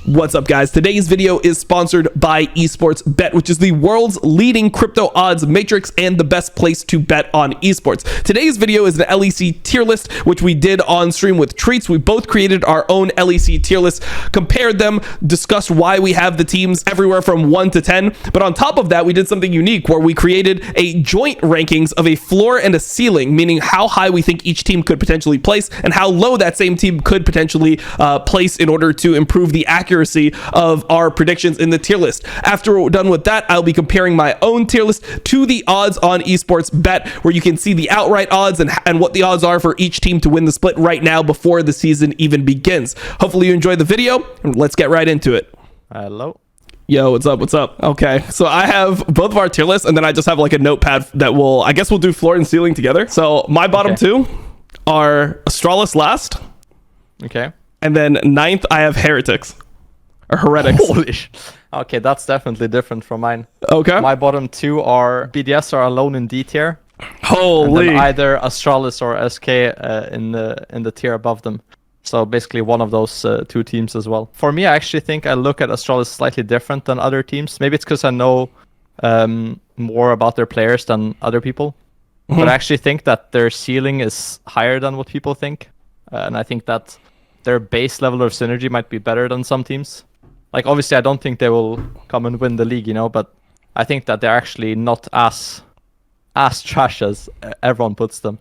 What's up, guys? Today's video is sponsored by Esports Bet, which is the world's leading crypto odds matrix and the best place to bet on esports. Today's video is an LEC tier list, which we did on stream with Treatz. We both created our own LEC tier list, compared them, discussed why we have the teams everywhere from 1 to 10. But on top of that, we did something unique where we created a joint rankings of a floor and a ceiling, meaning how high we think each team could potentially place and how low that same team could potentially place in order to improve the accuracy of our predictions in the tier list. After we're done with that, I'll be comparing my own tier list to the odds on Esports Bet, where you can see the outright odds and what the odds are for each team to win the split right now before the season even begins. Hopefully you enjoyed the video, and let's get right into it. Hello. Yo, what's up? What's up? Okay, so I have both of our tier lists, and then I just have like a notepad that I guess we'll do floor and ceiling together. So my bottom two are Astralis last. Okay. And then ninth, I have Heretics. Or Heretics. Holy Okay, that's definitely different from mine. Okay. My bottom two are BDS are alone in D tier. Holy. And then either Astralis or SK in the tier above them. So basically one of those two teams as well. For me, I actually think I look at Astralis slightly different than other teams. Maybe it's because I know more about their players than other people. Mm-hmm. But I actually think that their ceiling is higher than what people think. And I think that their base level of synergy might be better than some teams. Like, obviously, I don't think they will come and win the league, but I think that they're actually not as trash as everyone puts them.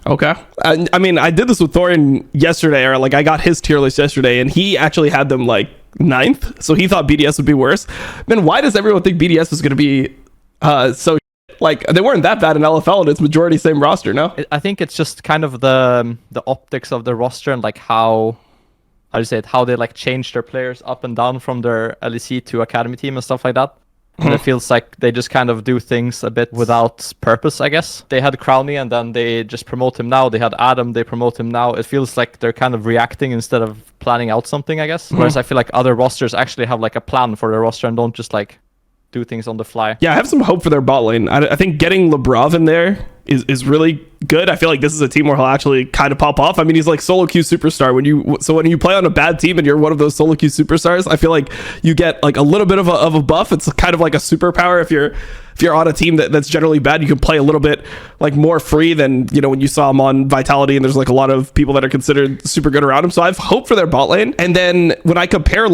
Okay. I mean, I did this with Thorin yesterday, or like I got his tier list yesterday, and he actually had them like 9th, so he thought BDS would be worse. Man, why does everyone think BDS was going to be so like, they weren't that bad in LFL, and it's majority same roster, no? I think it's just kind of the optics of the roster and like how they like change their players up and down from their LEC to academy team and stuff like that. And it feels like they just kind of do things a bit without purpose, I guess. They had Crowny and then they just promote him now. They had Adam, they promote him now. It feels like they're kind of reacting instead of planning out something, I guess. Whereas I feel like other rosters actually have like a plan for their roster and don't just like do things on the fly. Yeah, I have some hope for their bot lane. I think getting Lebrov in there is really good. I feel like this is a team where he'll actually kind of pop off. I mean, he's like solo queue superstar. When you play on a bad team and you're one of those solo queue superstars, I feel like you get like a little bit of a buff. It's kind of like a superpower. If you're on a team that's generally bad, you can play a little bit like more free than, when you saw him on Vitality, and there's like a lot of people that are considered super good around him. So I have hope for their bot lane. And then when I compare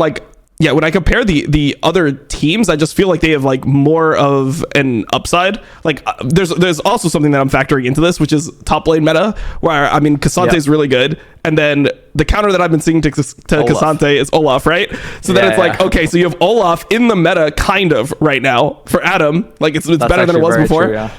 the other teams, I just feel like they have like more of an upside. Like there's also something that I'm factoring into this, which is top lane meta, where I mean K'Sante is really good, and then the counter that I've been seeing to K'Sante is Olaf, right? So then it's like, okay, so you have Olaf in the meta kind of right now for Adam, like it's better than it was before. True, yeah.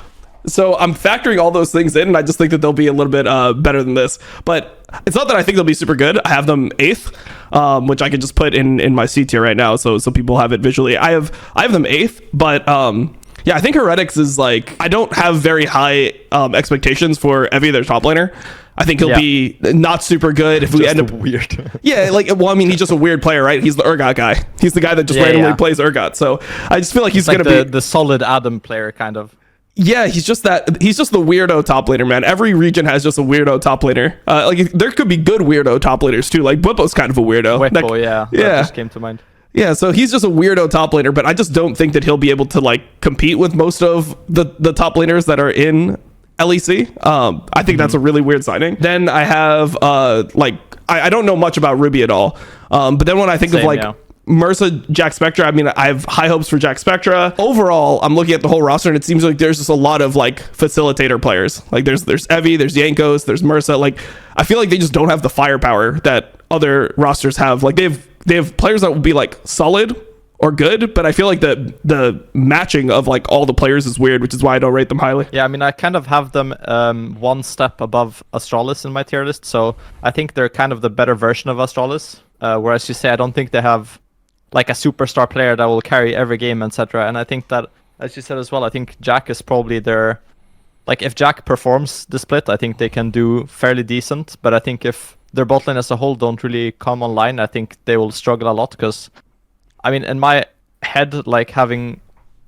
So I'm factoring all those things in, and I just think that they'll be a little bit better than this. But it's not that I think they'll be super good. I have them 8th, which I could just put in my C tier right now, so people have it visually. I have them 8th, but I think Heretics is like, I don't have very high expectations for Evie, their top laner. I think he'll be not super good if we end up weird. He's just a weird player, right? He's the Urgot guy. He's the guy that just randomly plays Urgot. So I just feel like he's going to be the solid Adam player kind of. Yeah, he's just the weirdo top laner, man. Every region has just a weirdo top laner. Like there could be good weirdo top laners too. Like Bwipo's kind of a weirdo. That just came to mind. Yeah, so he's just a weirdo top laner, but I just don't think that he'll be able to like compete with most of the top laners that are in LEC. I think that's a really weird signing. Then I have I don't know much about Ruby at all. But then when I think of Mersa, Jack Spectra, I mean, I have high hopes for Jack Spectra. Overall, I'm looking at the whole roster, and it seems like there's just a lot of like facilitator players. Like there's Evie, there's Yankos, there's Mersa. Like I feel like they just don't have the firepower that other rosters have. Like they have players that will be like solid or good, but I feel like the matching of like all the players is weird, which is why I don't rate them highly. Yeah, I mean, I kind of have them one step above Astralis in my tier list, so I think they're kind of the better version of Astralis. Whereas you say I don't think they have like a superstar player that will carry every game, etc. And I think that, as you said as well, I think Jack is probably their, like if Jack performs the split, I think they can do fairly decent. But I think if their bot lane as a whole don't really come online, I think they will struggle a lot. Because, I mean, in my head, like having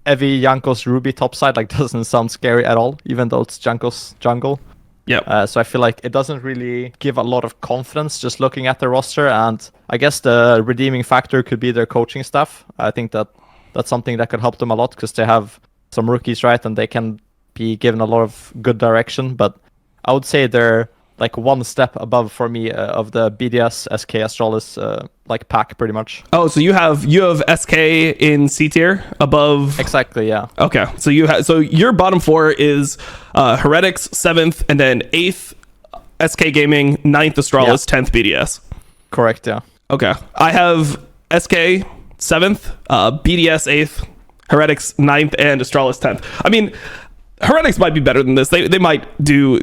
Evie, Jankos, Ruby topside like doesn't sound scary at all, even though it's Jankos jungle. Yeah. So I feel like it doesn't really give a lot of confidence just looking at the roster. And I guess the redeeming factor could be their coaching staff. I think that's something that could help them a lot because they have some rookies, right, and they can be given a lot of good direction. But I would say they're like one step above for me of the BDS, SK, Astralis like pack pretty much. Oh, so you have SK in C tier above. Exactly, yeah. Okay, so your bottom 4 is Heretics 7th, and then 8th SK Gaming, 9th Astralis, 10th BDS. Correct, yeah. Okay, I have SK 7th, BDS 8th, Heretics 9th, and Astralis 10th. I mean, Heretics might be better than this. They might do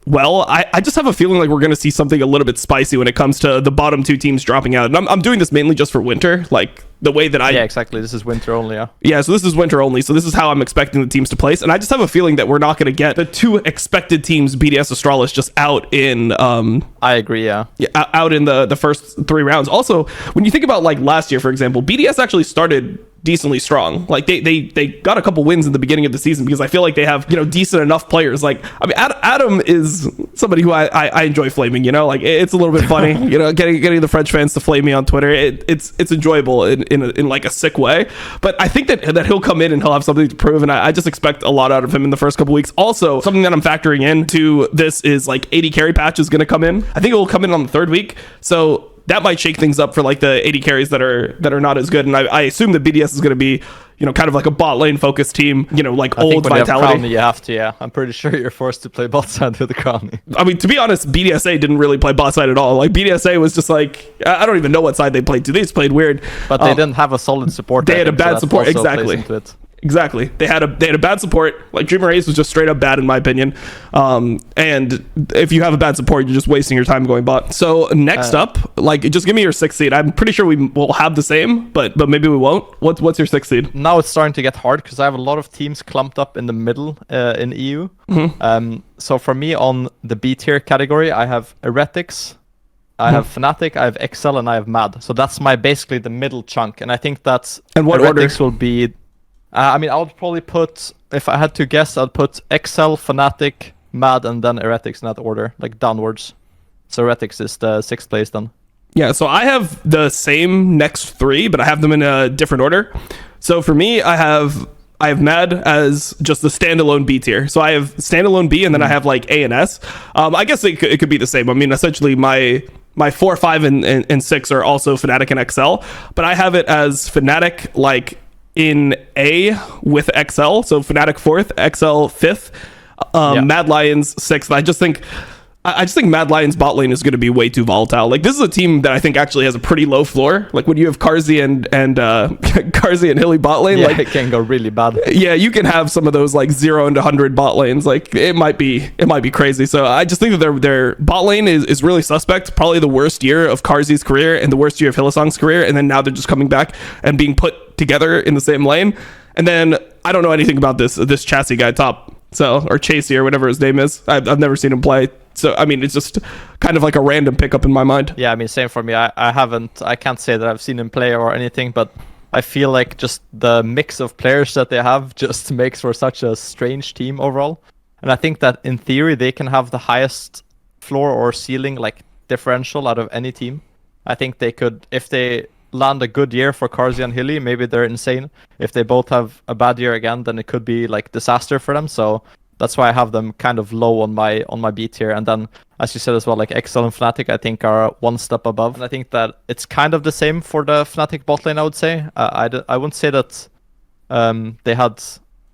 well. I just have a feeling like we're going to see something a little bit spicy when it comes to the bottom 2 teams dropping out. And I'm doing this mainly just for winter, like the way that Yeah, exactly. This is winter only, yeah. Yeah, so this is winter only. So this is how I'm expecting the teams to place. And I just have a feeling that we're not going to get the 2 expected teams, BDS, Astralis, just out in... I agree, yeah. Out in the first 3 rounds. Also, when you think about like last year, for example, BDS actually started decently strong. Like they got a couple wins in the beginning of the season because I feel like they have, decent enough players. Like, I mean, Adam is somebody who I enjoy flaming, like it's a little bit funny, getting the French fans to flame me on Twitter. It's enjoyable in like a sick way. But I think that he'll come in and he'll have something to prove. And I just expect a lot out of him in the first couple weeks. Also, something that I'm factoring into this is like 80 carry patch is going to come in. I think it will come in on the 3rd week. So that might shake things up for like the 80 carries that are not as good. And I assume that BDS is going to be, kind of like a bot lane focused team, like old Vitality. You have to, yeah. I'm pretty sure you're forced to play bot side with the Crowny. I mean, to be honest, BDSA didn't really play bot side at all. Like BDSA was just like, I don't even know what side they played to. They just played weird. But they didn't have a solid support. They had a bad support, exactly. Exactly. They had a bad support. Like Dreamer Ace was just straight up bad in my opinion. And if you have a bad support, you're just wasting your time going bot. So next up, like just give me your 6th seed. I'm pretty sure we will have the same, but maybe we won't. What's your 6th seed? Now it's starting to get hard because I have a lot of teams clumped up in the middle in EU. Mm-hmm. So for me on the B tier category, I have Heretics, I have Fnatic, I have XL, and I have Mad. So that's basically the middle chunk. And I think that's what Heretics order? Will be. I mean, I would probably put, if I had to guess, I'd put XL, Fnatic, Mad, and then Heretics in that order, like downwards. So Heretics is the 6th place then. Yeah, so I have the same next 3, but I have them in a different order. So for me, I have Mad as just the standalone B tier. So I have standalone B, and then I have like A and S. I guess it could be the same. I mean, essentially my 4, 5, and 6 are also Fnatic and XL, but I have it as Fnatic like in A with XL, so Fnatic 4th, XL 5th, Mad Lions 6th. I just think Mad Lions bot lane is going to be way too volatile. Like this is a team that I think actually has a pretty low floor. Like when you have Kha'Zix and Kha'Zix and Hilly bot lane, like it can go really bad. Yeah, you can have some of those like 0 into 100 bot lanes. Like it might be crazy. So I just think that their bot lane is really suspect. Probably the worst year of Kha'Zix's career and the worst year of Hylissang's career. And then now they're just coming back and being put together in the same lane. And then I don't know anything about this chassis guy top. So, or Chasey or whatever his name is. I've never seen him play. So, I mean, it's just kind of like a random pickup in my mind. Yeah, I mean, same for me. I can't say that I've seen him play or anything, but I feel like just the mix of players that they have just makes for such a strange team overall. And I think that in theory, they can have the highest floor or ceiling, like differential out of any team. I think they could, if they land a good year for Kha'Zix and Hilly, maybe they're insane. If they both have a bad year again, then it could be like disaster for them. So that's why I have them kind of low on my B tier. And then, as you said as well, like XL and Fnatic, I think are one step above. And I think that it's kind of the same for the Fnatic bot lane, I would say. I wouldn't say that they had,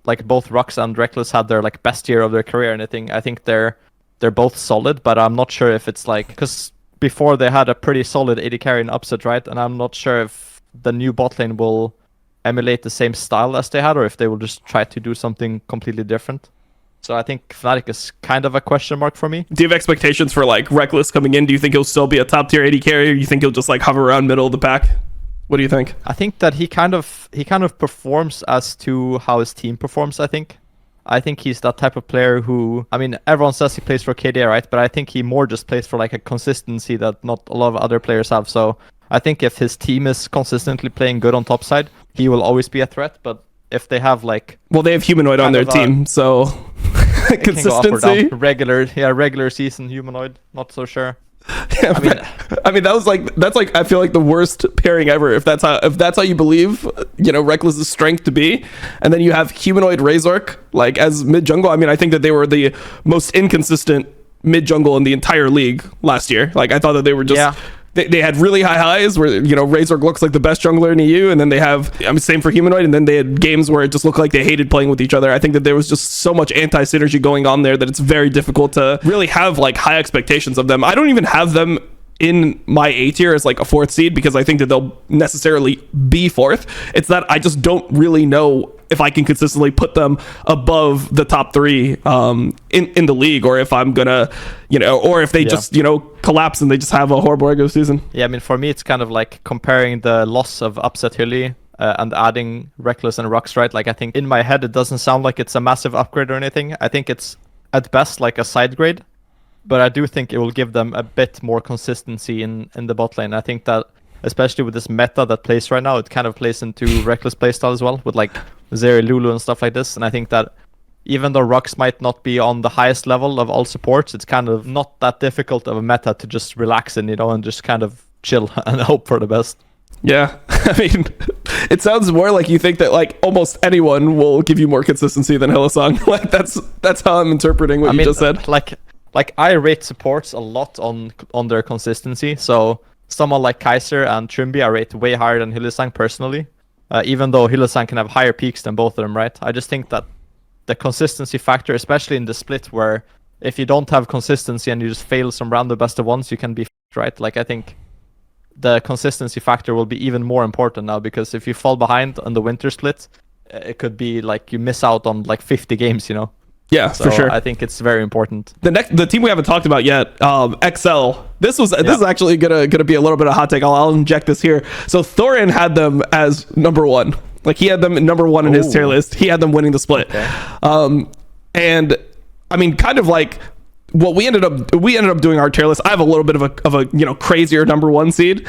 like both Rux and Reckless had their like best year of their career or anything. I think they're both solid, but I'm not sure if it's like, because before they had a pretty solid AD carry and upset, right? And I'm not sure if the new bot lane will emulate the same style as they had, or if they will just try to do something completely different. So I think Fnatic is kind of a question mark for me. Do you have expectations for like Reckless coming in? Do you think he'll still be a top tier AD carry, or you think he'll just like hover around middle of the pack? What do you think? I think that he kind of performs as to how his team performs, I think he's that type of player who, I mean, everyone says he plays for KDA, right? But I think he more just plays for like a consistency that not a lot of other players have. So I think if his team is consistently playing good on top side, he will always be a threat. But if they have like... Well, they have Humanoid on their team, so... It can go up or consistency. down. Regular season humanoid. Not so sure. Yeah, I mean that's like I feel like the worst pairing ever if that's how you believe Reckless's strength to be. And then you have humanoid Razork like as mid jungle. I mean, I think that they were the most inconsistent mid jungle in the entire league last year. Like I thought that they were just they had really high highs where Razork looks like the best jungler in EU, and then they have same for humanoid, and then they had games where it just looked like they hated playing with each other. I think that there was just so much anti-synergy going on there that it's very difficult to really have like high expectations of them. I don't even have them in my A tier as like a 4th seed because I think that they'll necessarily be 4th. It's that I just don't really know if I can consistently put them above the top 3 in the league, or if I'm gonna or if they just collapse and they just have a horrible regular season. Yeah, I mean, for me it's kind of like comparing the loss of Upset Hilly and adding Reckless and Rux, right? Like I think in my head it doesn't sound like it's a massive upgrade or anything. I think it's at best like a side grade, but I do think it will give them a bit more consistency in the bot lane. I think that especially with this meta that plays right now, it kind of plays into Reckless playstyle as well, with like Zeri, Lulu and stuff like this. And I think that even though Rux might not be on the highest level of all supports, it's kind of not that difficult of a meta to just relax in, and just kind of chill and hope for the best. Yeah, I mean, it sounds more like you think that like almost anyone will give you more consistency than Hylissang. Like that's how I'm interpreting what you just said. Like I rate supports a lot on their consistency. So someone like Kaiser and Trumbi I rate way higher than Hylissang personally. Even though Hylissang can have higher peaks than both of them, right? I just think that the consistency factor, especially in the split, where if you don't have consistency and you just fail some random best of ones, you can be f***ed, right? Like I think the consistency factor will be even more important now, because if you fall behind on the winter split, it could be like you miss out on like 50 games, Yeah, so for sure. I think it's very important. The team we haven't talked about yet, XL. This is actually gonna be a little bit of a hot take. I'll inject this here. So Thorin had them as number 1. Like he had them number 1 in his tier list. He had them winning the split. Okay. And I mean, kind of like what we ended up doing our tier list. I have a little bit of a crazier number 1 seed.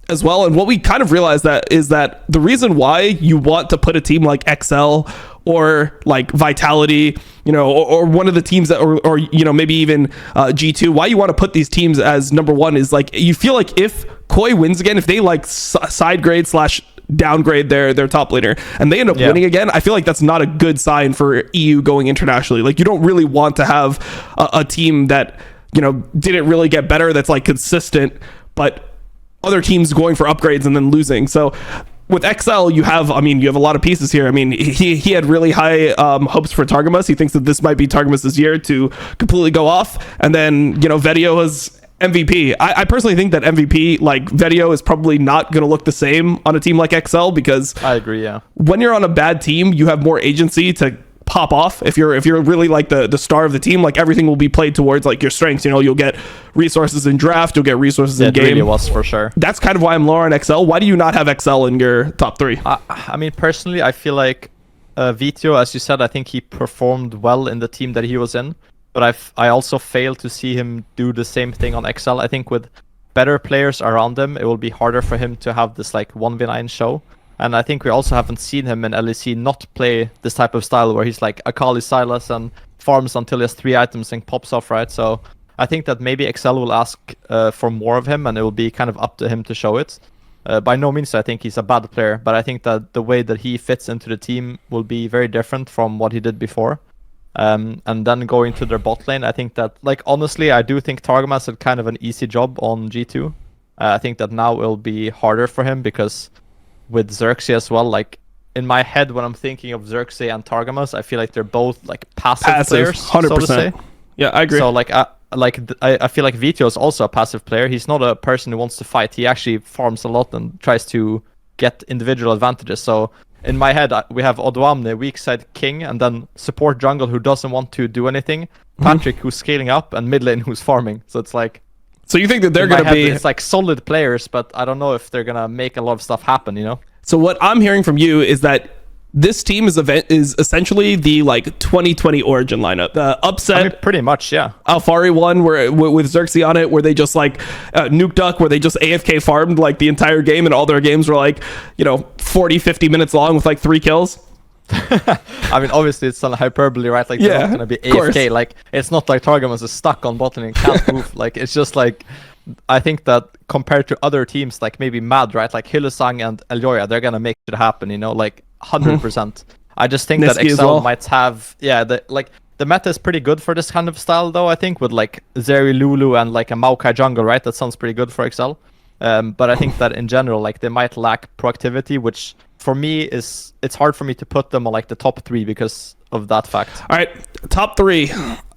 As well, and what we kind of realized is that the reason why you want to put a team like XL or like Vitality, or one of the teams that, or maybe even G2, why you want to put these teams as number 1 is like you feel like if Koi wins again, if they like side grade / downgrade their top laner and they end up winning again, I feel like that's not a good sign for EU going internationally. Like you don't really want to have a team that didn't really get better, that's like consistent, but other teams going for upgrades and then losing. So with XL, you have a lot of pieces here. I mean, he had really high hopes for Targamas. He thinks that this might be Targamas' year to completely go off. And then, Vetio was MVP. I personally think that MVP, like Vetio, is probably not going to look the same on a team like XL, because I agree, yeah. When you're on a bad team, you have more agency to pop off. If you're really like the star of the team, like everything will be played towards like your strengths. You'll get resources in draft, you'll get resources in game. It really was, for sure. That's kind of why I'm lower on XL. Why do you not have XL in your top 3? I mean, personally, I feel like Vitio, as you said, I think he performed well in the team that he was in, but I also failed to see him do the same thing on XL. I think with better players around him, it will be harder for him to have this like 1v9 show. And I think we also haven't seen him in LEC not play this type of style where he's like Akali Sylas and farms until he has 3 items and pops off, right? So I think that maybe XL will ask for more of him, and it will be kind of up to him to show it. By no means I think he's a bad player, but I think that the way that he fits into the team will be very different from what he did before. And then going to their bot lane, I think that, like, honestly, I do think Targamas had kind of an easy job on G2. I think that now it'll be harder for him, because with Xerxes as well, like in my head when I'm thinking of Xerxes and Targamas, I feel like they're both like passive players, 100%. So to say. Yeah, I agree. So I feel like Vitio is also a passive player. He's not a person who wants to fight. He actually farms a lot and tries to get individual advantages. So in my head, we have Odoamne, weak side king, and then support jungle who doesn't want to do anything, Patrick who's scaling up, and mid lane who's farming. So it's like, so you think that they're going to be... It's like solid players, but I don't know if they're going to make a lot of stuff happen, So what I'm hearing from you is that this team is essentially the like 2020 Origin lineup. The upset... pretty much, yeah. Alfari one where with Xerxes on it, where they just like Nuke Duck, where they just AFK farmed like the entire game, and all their games were like, 40, 50 minutes long with like 3 kills. I mean, obviously it's some hyperbole, right? Like they're not gonna be AFK. Like it's not like Targamas is stuck on bot lane and can't move. Like it's just like I think that compared to other teams, like maybe Mad, right? Like Hylissang and Elyoya, they're gonna make it happen. You know, like 100%. I just think that Excel might have the meta is pretty good for this kind of style, though. I think with like Zeri Lulu and like a Maokai jungle, right? That sounds pretty good for Excel. But I think that in general, like they might lack proactivity, which for me it's hard for me to put them on like the top 3 because of that fact. All right, top 3.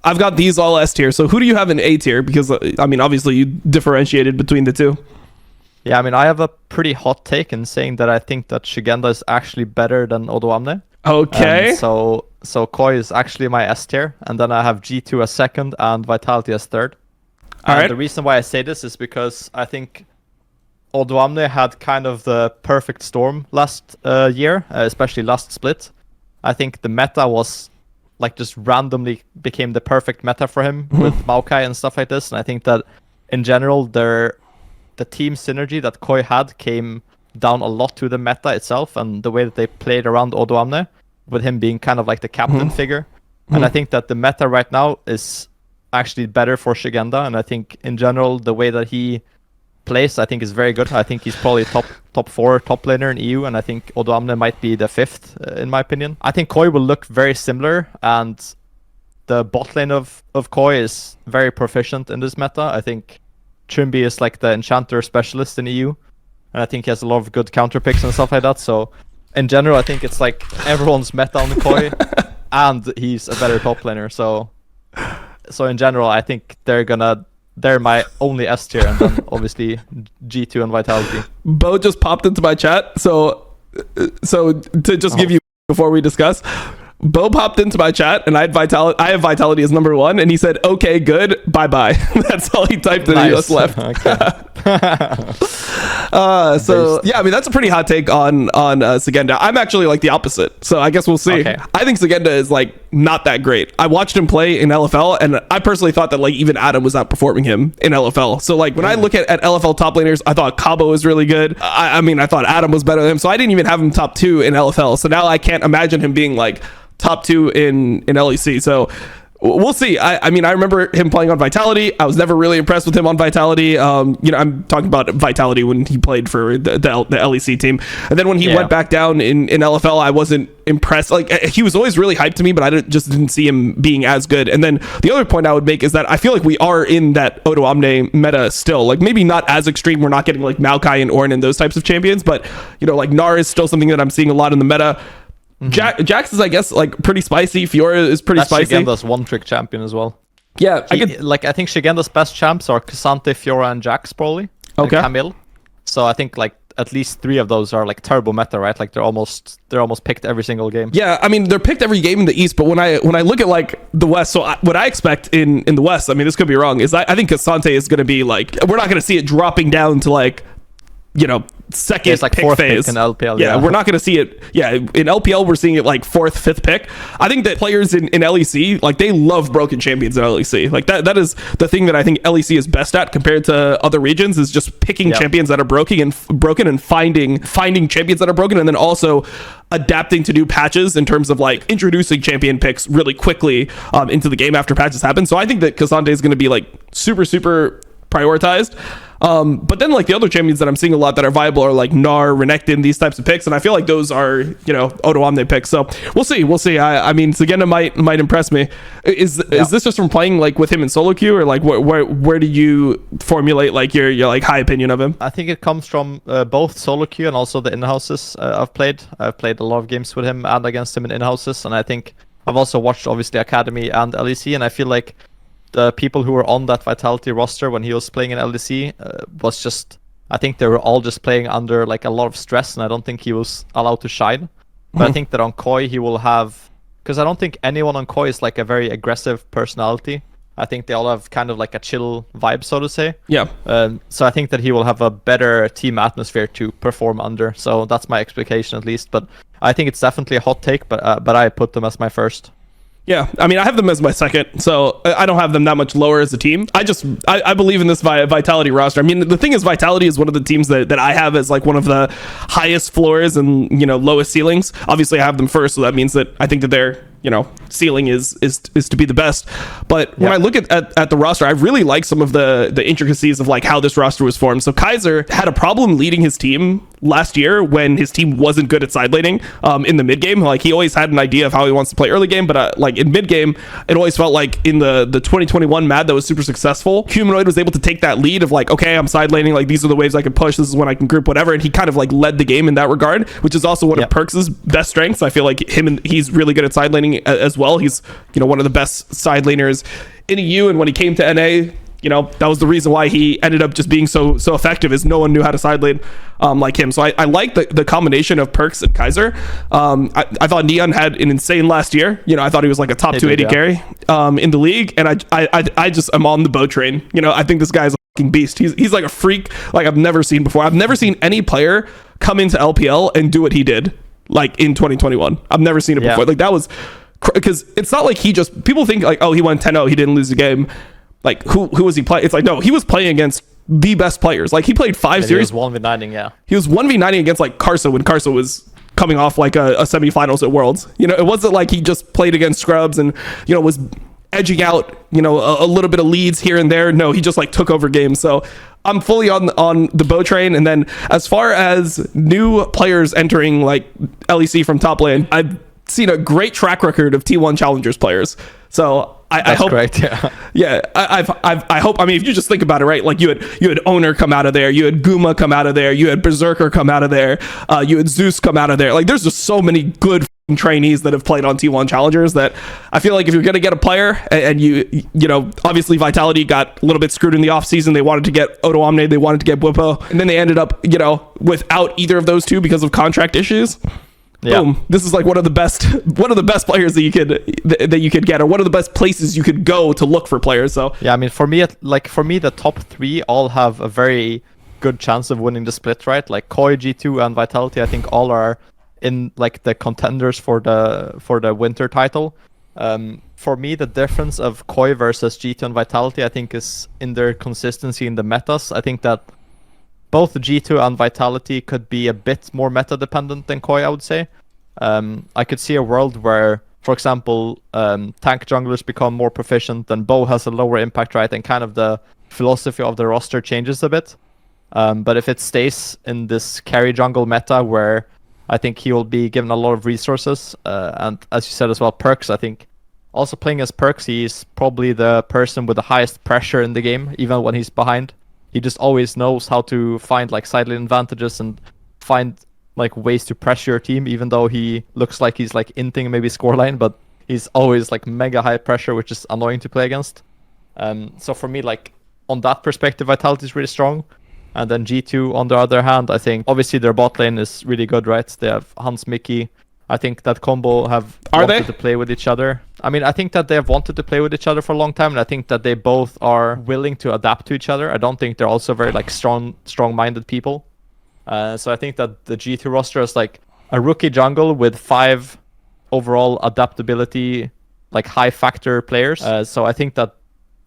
I've got these all S tier. So who do you have in A tier? Because I mean, obviously you differentiated between the two. Yeah, I mean, I have a pretty hot take in saying that I think that Shigenda is actually better than llWdominate. Okay. So Koi is actually my S tier, and then I have G2 as second and Vitality as third. All right. The reason why I say this is because I think llWdominate had kind of the perfect storm last year, especially last split. I think the meta was like just randomly became the perfect meta for him with Maokai and stuff like this. And I think that in general, the team synergy that Koi had came down a lot to the meta itself and the way that they played around llWdominate, with him being kind of like the captain figure. And I think that the meta right now is actually better for Shigenda. And I think in general, the way that he plays, I think is very good. I think he's probably top 4 top laner in EU, and I think llWdominate might be the 5th in my opinion. I think Koi will look very similar, and the bot lane of Koi is very proficient in this meta. I think Trimby is like the enchanter specialist in EU, and I think he has a lot of good counter picks and stuff like that. So in general, I think it's like everyone's meta on Koi, and he's a better top laner. So in general, I think they're my only S tier, and then obviously G2 and Vitality. Bo just popped into my chat, so to just give you before we discuss, Bo popped into my chat, and I have Vitality as number 1, and he said, "Okay, good, bye bye." That's all he typed, and he just left. So yeah, I mean that's a pretty hot take on Szygenda. I'm actually like the opposite, so I guess we'll see. Okay. I think Szygenda is like not that great. I watched him play in LFL, and I personally thought that like even Adam was outperforming him in LFL. So like when I look at LFL top laners, I thought Cabo was really good. I mean I thought Adam was better than him, so I didn't even have him top 2 in LFL. So now I can't imagine him being like top 2 in LEC. So we'll see. I mean, I remember him playing on Vitality. I was never really impressed with him on Vitality. You know, I'm talking about Vitality when he played for the LEC team. And then when he went back down in LFL, I wasn't impressed. Like he was always really hyped to me, but I just didn't see him being as good. And then the other point I would make is that I feel like we are in that llWdominate meta still. Like maybe not as extreme. We're not getting like Maokai and Ornn and those types of champions, but you know, like Gnar is still something that I'm seeing a lot in the meta. Jax is, I guess, like pretty spicy. Fiora is pretty spicy. Shigenda's one-trick champion as well. Yeah, I think Shigenda's best champs are K'Sante, Fiora, and Jax probably. Okay. And Camille. So I think like at least 3 of those are like turbo meta, right? Like they're almost picked every single game. Yeah, I mean they're picked every game in the East, but when I look at like the West, so what I expect in the West, I mean this could be wrong, is I think K'Sante is going to be like, we're not going to see it dropping down to like, you know, second it's like pick 4th phase pick in LPL. Yeah, we're not going to see it. Yeah, in LPL we're seeing it like 4th, 5th pick. I think that players in LEC, like they love broken champions in LEC. Like that is the thing that I think LEC is best at compared to other regions, is just picking champions that are broken and finding champions that are broken, and then also adapting to new patches in terms of like introducing champion picks really quickly into the game after patches happen. So I think that K'Sante is going to be like super prioritized. But then like the other champions that I'm seeing a lot that are viable are like Gnar, Renekton, these types of picks, and I feel like those are, you know, llWdominate picks. So we'll see. I mean Szygenda might impress me. Is this just from playing like with him in solo queue, or like where do you formulate like your like high opinion of him? I think it comes from both solo queue and also the in-houses I've played a lot of games with him and against him in in-houses, and I think I've also watched obviously Academy and LEC, and I feel like the people who were on that Vitality roster when he was playing in LEC was just, I think they were all just playing under like a lot of stress, and I don't think he was allowed to shine. But I think that on Koi he will have, because I don't think anyone on Koi is like a very aggressive personality. I think they all have kind of like a chill vibe, so to say. Yeah. So I think that he will have a better team atmosphere to perform under. So that's my expectation at least. But I think it's definitely a hot take, but I put them as my first. Yeah, I mean, I have them as my second, so I don't have them that much lower as a team. I believe in this Vitality roster. I mean, the thing is, Vitality is one of the teams that I have as like one of the highest floors and, you know, lowest ceilings. Obviously, I have them first, so that means that I think that they're, you know, ceiling is to be the best. But when I look at the roster, I really like some of the intricacies of like how this roster was formed. So kha'zix had a problem leading his team last year when his team wasn't good at side laning in the mid game. Like, he always had an idea of how he wants to play early game, but like in mid game, it always felt like in the 2021 Mad that was super successful, Humanoid was able to take that lead of like, okay, I'm side laning, like these are the waves I can push, this is when I can group, whatever, and he kind of like led the game in that regard, which is also one of Perks' best strengths. I feel like he's really good at side laning as well. He's, you know, one of the best side laners in EU, and when he came to NA, you know, that was the reason why he ended up just being so effective, is no one knew how to side lane like him. So I like the combination of Perks and kha'zix. I thought Neon had an insane last year. You know, I thought he was like a top 280 carry in the league, and I just am on the boat train. You know, I think this guy's a fucking beast. He's like a freak like I've never seen before. I've never seen any player come into LPL and do what he did like in 2021. I've never seen it before. Like, that was, because it's not like he just, people think like, oh, he won 10-0, he didn't lose a game. Like, who was he playing? It's like, no, he was playing against the best players. Like, he played 5 series. He was 1v9ing, He was 1v9ing against like Karsa when Karsa was coming off like a semifinals at Worlds. You know, it wasn't like he just played against scrubs and, you know, was edging out, you know, a little bit of leads here and there. No, he just like took over games. So I'm fully on the boat train. And then as far as new players entering like LEC from top lane, I've seen a great track record of T1 Challengers players. So I hope, correct, I hope. I mean, if you just think about it, right? Like, you had Owner come out of there, you had Guma come out of there, you had Berserker come out of there, you had Zeus come out of there. Like, there's just so many good trainees that have played on T1 Challengers that I feel like if you're gonna get a player, and you know, obviously Vitality got a little bit screwed in the offseason. They wanted to get IWdominate, they wanted to get Bwipo, and then they ended up, you know, without either of those two because of contract issues. Boom! This is like one of the best players that you could get, or one of the best places you could go to look for players. So yeah, I mean, for me, the top 3 all have a very good chance of winning the split, right? Like Koi, G2, and Vitality, I think all are in like the contenders for the winter title. For me, the difference of Koi versus G2 and Vitality, I think, is in their consistency in the metas. I think that both G2 and Vitality could be a bit more meta dependent than Koi, I would say. I could see a world where, for example, tank junglers become more proficient, and Bo has a lower impact, right? And kind of the philosophy of the roster changes a bit. But if it stays in this carry jungle meta, where I think he will be given a lot of resources, and as you said as well, Perks, I think also playing as Perks, he's probably the person with the highest pressure in the game, even when he's behind. He just always knows how to find like side lane advantages and find like ways to pressure your team, even though he looks like he's like inting maybe scoreline, but he's always like mega high pressure, which is annoying to play against. So for me, like on that perspective, Vitality is really strong. And then G2, on the other hand, I think obviously their bot lane is really good, right? They have Hans, Mickey. I think that combo have wanted to play with each other. I mean, I think that they have wanted to play with each other for a long time, and I think that they both are willing to adapt to each other. I don't think they're also very like strong-minded people. So I think that the G2 roster is like a rookie jungle with 5 overall adaptability, like high factor players. So I think that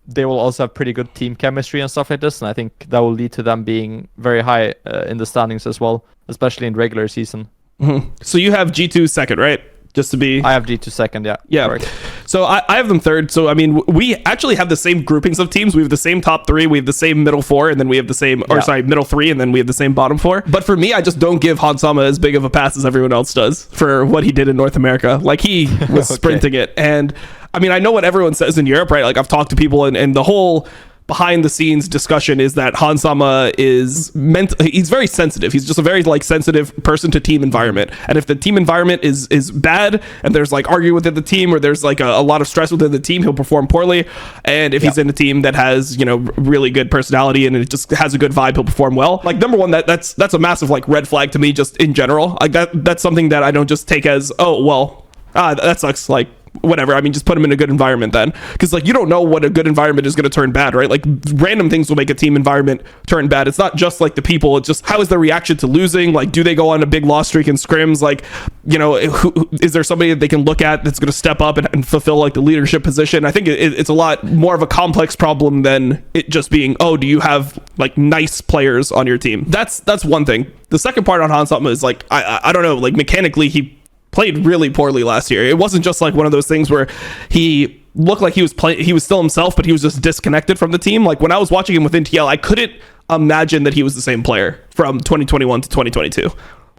they will also have pretty good team chemistry and stuff like this, and I think that will lead to them being very high in the standings as well, especially in regular season. Mm-hmm. So you have G2 second, right? Just to be... I have G2 second, yeah. Correct. So I have them third. So, I mean, we actually have the same groupings of teams. We have the same top 3, we have the same middle 4, and then we have the same... middle 3, and then we have the same bottom 4. But for me, I just don't give Hansama as big of a pass as everyone else does for what he did in North America. Like, he was sprinting it. And, I mean, I know what everyone says in Europe, right? Like, I've talked to people, and the whole... behind the scenes discussion is that Hansama he's very sensitive. He's just a very like sensitive person to team environment. And if the team environment is bad and there's like arguing within the team, or there's like a lot of stress within the team, he'll perform poorly. And if he's in a team that has, you know, really good personality and it just has a good vibe, he'll perform well. Like, number one, that's a massive like red flag to me just in general. Like that's something that I don't just take as, oh well, that sucks. Like, whatever. I mean, just put him in a good environment then, because like you don't know what a good environment is going to turn bad, right? Like random things will make a team environment turn bad. It's not just like the people. It's just how is their reaction to losing? Like, do they go on a big loss streak in scrims? Like, you know, is there somebody that they can look at that's going to step up and fulfill like the leadership position? I think it's a lot more of a complex problem than it just being, oh, do you have like nice players on your team? That's one thing. The second part on Hans Altman is like, I don't know, like mechanically he played really poorly last year. It wasn't just like one of those things where he looked like he was still himself, but he was just disconnected from the team. Like when I was watching him within TL, I couldn't imagine that he was the same player from 2021 to 2022.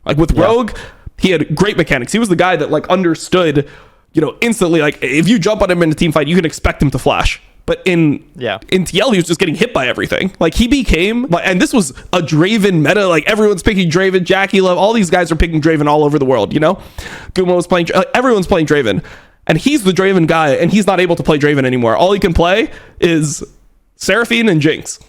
Like with Rogue, he had great mechanics. He was the guy that like understood, you know, instantly, like if you jump on him in a team fight, you can expect him to flash. But in TL, he was just getting hit by everything. Like he became, and this was a Draven meta. Like everyone's picking Draven, Jackie Love, all these guys are picking Draven all over the world. You know, Gumo was playing. Everyone's playing Draven, and he's the Draven guy, and he's not able to play Draven anymore. All he can play is Seraphine and Jinx.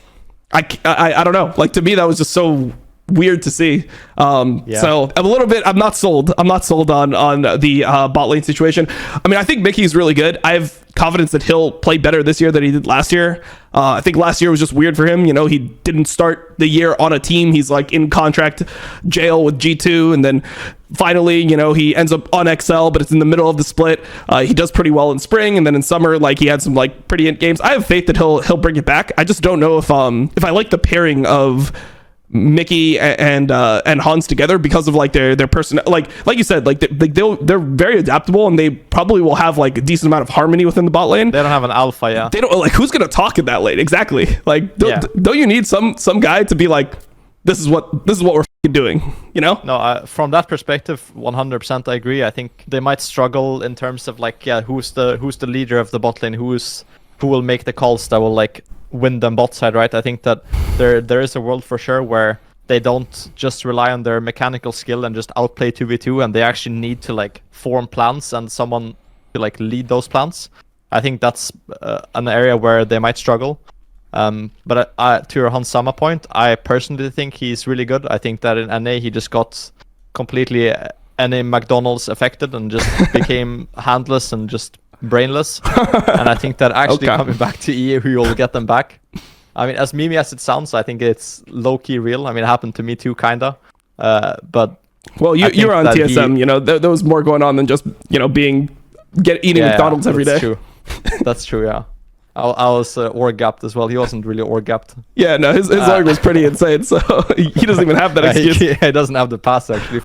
I don't know. Like to me, that was just so weird to see. So I'm not sold on the bot lane situation. I mean, I think Mickey's really good. I have confidence that he'll play better this year than he did last year. I think last year was just weird for him. You know, he didn't start the year on a team. He's like in contract jail with G2, and then finally, you know, he ends up on XL, but it's in the middle of the split. He does pretty well in spring, and then in summer, like he had some like pretty end games. I have faith that he'll bring it back. I just don't know if I like the pairing of Mickey and Hans together because of like their person, like you said, like they're very adaptable, and they probably will have like a decent amount of harmony within the bot lane. They don't have an alpha. They don't, like, who's gonna talk in that lane exactly? Like don't you need some guy to be like, this is what we're doing, you know? No, from that perspective, 100% I agree. I think they might struggle in terms of like, who's the leader of the bot lane, who will make the calls that will like win them bot side, right? I think that there is a world for sure where they don't just rely on their mechanical skill and just outplay 2v2, and they actually need to like form plans and someone to like lead those plans. I think that's an area where they might struggle. But to your Hans Sama point, I personally think he's really good. I think that in NA he just got completely NA McDonald's affected and just became handless and just brainless. And I think that actually coming back to EA, we will get them back. I mean, as memey as it sounds, I think it's low-key real. I mean, it happened to me too, kinda. But well, you were on TSM. You know, there was more going on than just, you know, eating McDonald's every day. True. That's true. Yeah. I was org gapped as well. He wasn't really org gapped. Yeah, no, his org was pretty insane, so he doesn't even have that excuse. He doesn't have the pass actually.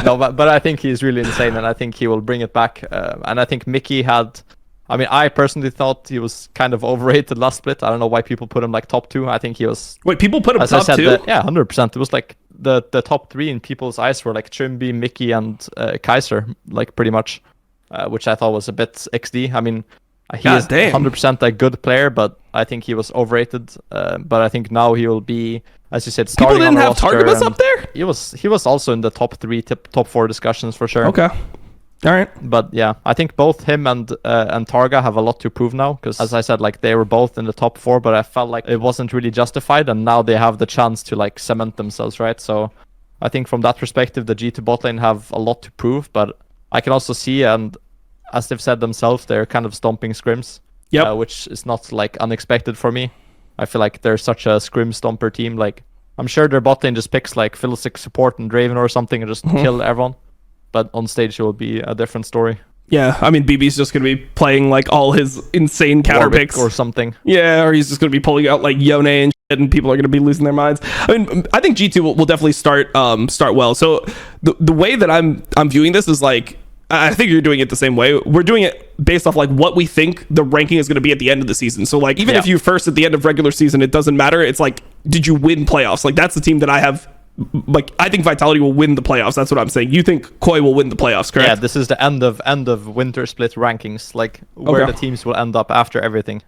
No, but I think he's really insane, and I think he will bring it back. And I think Mickey had, I mean, I personally thought he was kind of overrated last split. I don't know why people put him like top 2. I think he was. Wait, people put him top 2? Yeah, 100%. It was like the top 3 in people's eyes were like Trimby, Mickey, and kha'zix, like pretty much, which I thought was a bit XD. I mean, he is 100% a good player, but I think he was overrated. But I think now he will be, as you said, starting. People didn't have Targamas up there? He was also in the top 3, top 4 discussions for sure. Okay. All right. But yeah, I think both him and Targa have a lot to prove now, because as I said, like they were both in the top 4, but I felt like it wasn't really justified, and now they have the chance to like cement themselves, right? So I think from that perspective, the G2 bot lane have a lot to prove, but I can also see, and as they've said themselves, they're kind of stomping scrims, which is not like unexpected for me. I feel like they're such a scrim stomper team. Like I'm sure their bot lane just picks like kha'zix support and Draven or something and just kill everyone. But on stage it will be a different story. Yeah, I mean BB's just gonna be playing like all his insane counter picks or something. Yeah, or he's just gonna be pulling out like Yone and shit, and people are gonna be losing their minds. I mean, I think G2 will definitely start well. So the way that I'm viewing this is like, I think you're doing it the same way. We're doing it based off like what we think the ranking is going to be at the end of the season. So like even if you first at the end of regular season, it doesn't matter. It's like, did you win playoffs? Like that's the team that I have. Like I think Vitality will win the playoffs. That's what I'm saying. You think Koi will win the playoffs, correct? Yeah, this is the end of winter split rankings, like where the teams will end up after everything.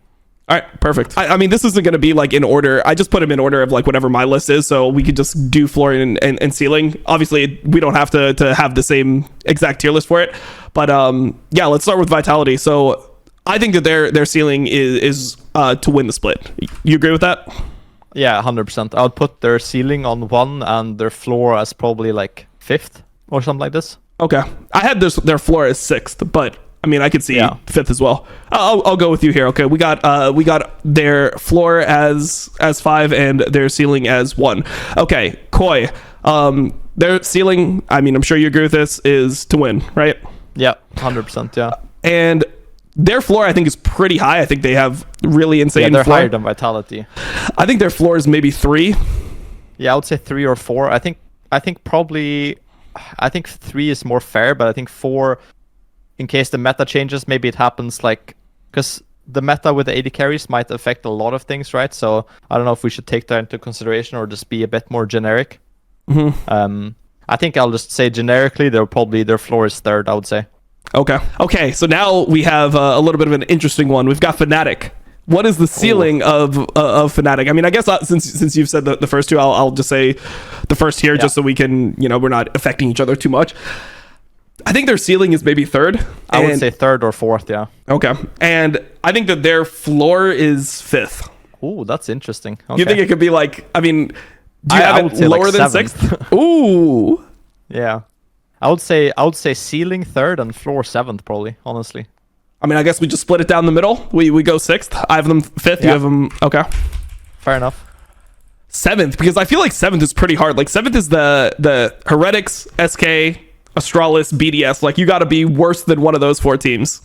All right, perfect. I mean, this isn't going to be like in order. I just put them in order of like whatever my list is, so we could just do flooring and ceiling. Obviously, we don't have to have the same exact tier list for it, but yeah, let's start with Vitality. So I think that their ceiling is to win the split. You agree with that? Yeah, 100%. I would put their ceiling on 1 and their floor as probably like 5th or something like this. Okay, I had their floor as 6th, but I mean, I could see Yeah. 5th as well. I'll go with you here. Okay, we got their floor as 5 and their ceiling as 1. Okay, Koi. Their ceiling, I mean, I'm sure you agree with this, is to win, right? Yeah, 100%. Yeah. And their floor, I think, is pretty high. I think they have really insane They're floor. higher than Vitality. I think their floor is maybe 3. Yeah, I would say 3 or 4. I think probably 3 is more fair, but I think 4, in case the meta changes, maybe it happens like, because the meta with the AD carries might affect a lot of things, right? So I don't know if we should take that into consideration or just be a bit more generic. I think I'll just say generically, their floor is 3rd, I would say. Okay. So now we have a little bit of an interesting one. We've got Fnatic. What is the ceiling of Fnatic? I mean, I guess since you've said the first 2, I'll just say the first here, just so we can, we're not affecting each other too much. I think their ceiling is maybe 3rd. I would say 3rd or 4th, yeah. Okay. And I think that their floor is 5th. Ooh, that's interesting. Okay. You think it could be like, I mean, do you I have would it say lower like than 7th. 6th? Ooh. Yeah. I would say ceiling 3rd and floor 7th, probably, honestly. I mean, I guess we just split it down the middle. We go 6th. I have them 5th. You Yeah. have them. Okay. Fair enough. 7th, because I feel like 7th is pretty hard. Like 7th is the Heretics, SK, Astralis, BDS. Like you got to be worse than one of those 4 teams.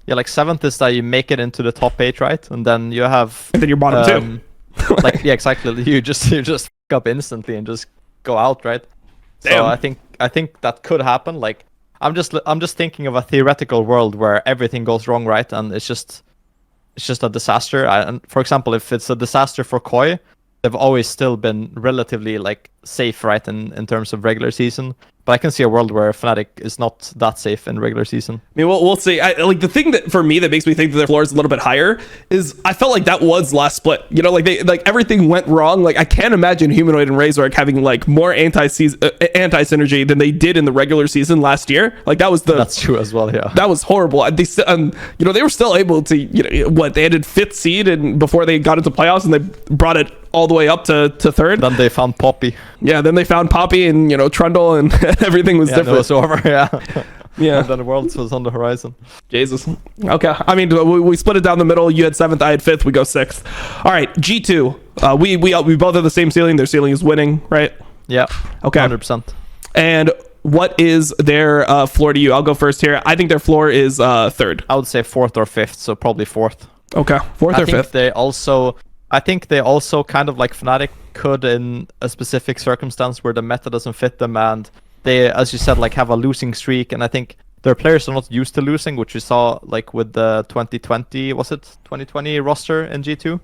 Yeah, like 7th is that you make it into the top 8, right? And then you have And then you're bottom 2. like yeah, exactly. You just f up instantly and just go out, right? Damn. So I think that could happen. Like I'm just thinking of a theoretical world where everything goes wrong, right? And it's just a disaster. And for example, if it's a disaster for Koi, they've always still been relatively like safe, right, in terms of regular season. But I can see a world where Fnatic is not that safe in regular season. I mean, we'll see. Like the thing that for me that makes me think that their floor is a little bit higher is I felt like that was last split. Like everything went wrong. Like I can't imagine Humanoid and Razork having like more anti synergy than they did in the regular season last year. Like That's true as well. Yeah. That was horrible. They were still able to they ended 5th seed and before they got into playoffs and they brought it all the way up to 3rd. Then they found Poppy. Yeah, then they found Poppy and Trundle and everything was different. It was over. Yeah. Yeah. And then the Worlds was on the horizon. Jesus. Okay. I mean, we split it down the middle. You had 7th, I had 5th. We go 6th. All right. G2. We both have the same ceiling. Their ceiling is winning, right? Yeah. Okay. 100%. And what is their floor to you? I'll go first here. I think their floor is 3rd. I would say 4th or 5th, so probably 4th. Okay. 4th or 5th. I think they also kind of like Fnatic could in a specific circumstance where the meta doesn't fit them and they, as you said, like have a losing streak. And I think their players are not used to losing, which we saw like with the 2020 roster in G2,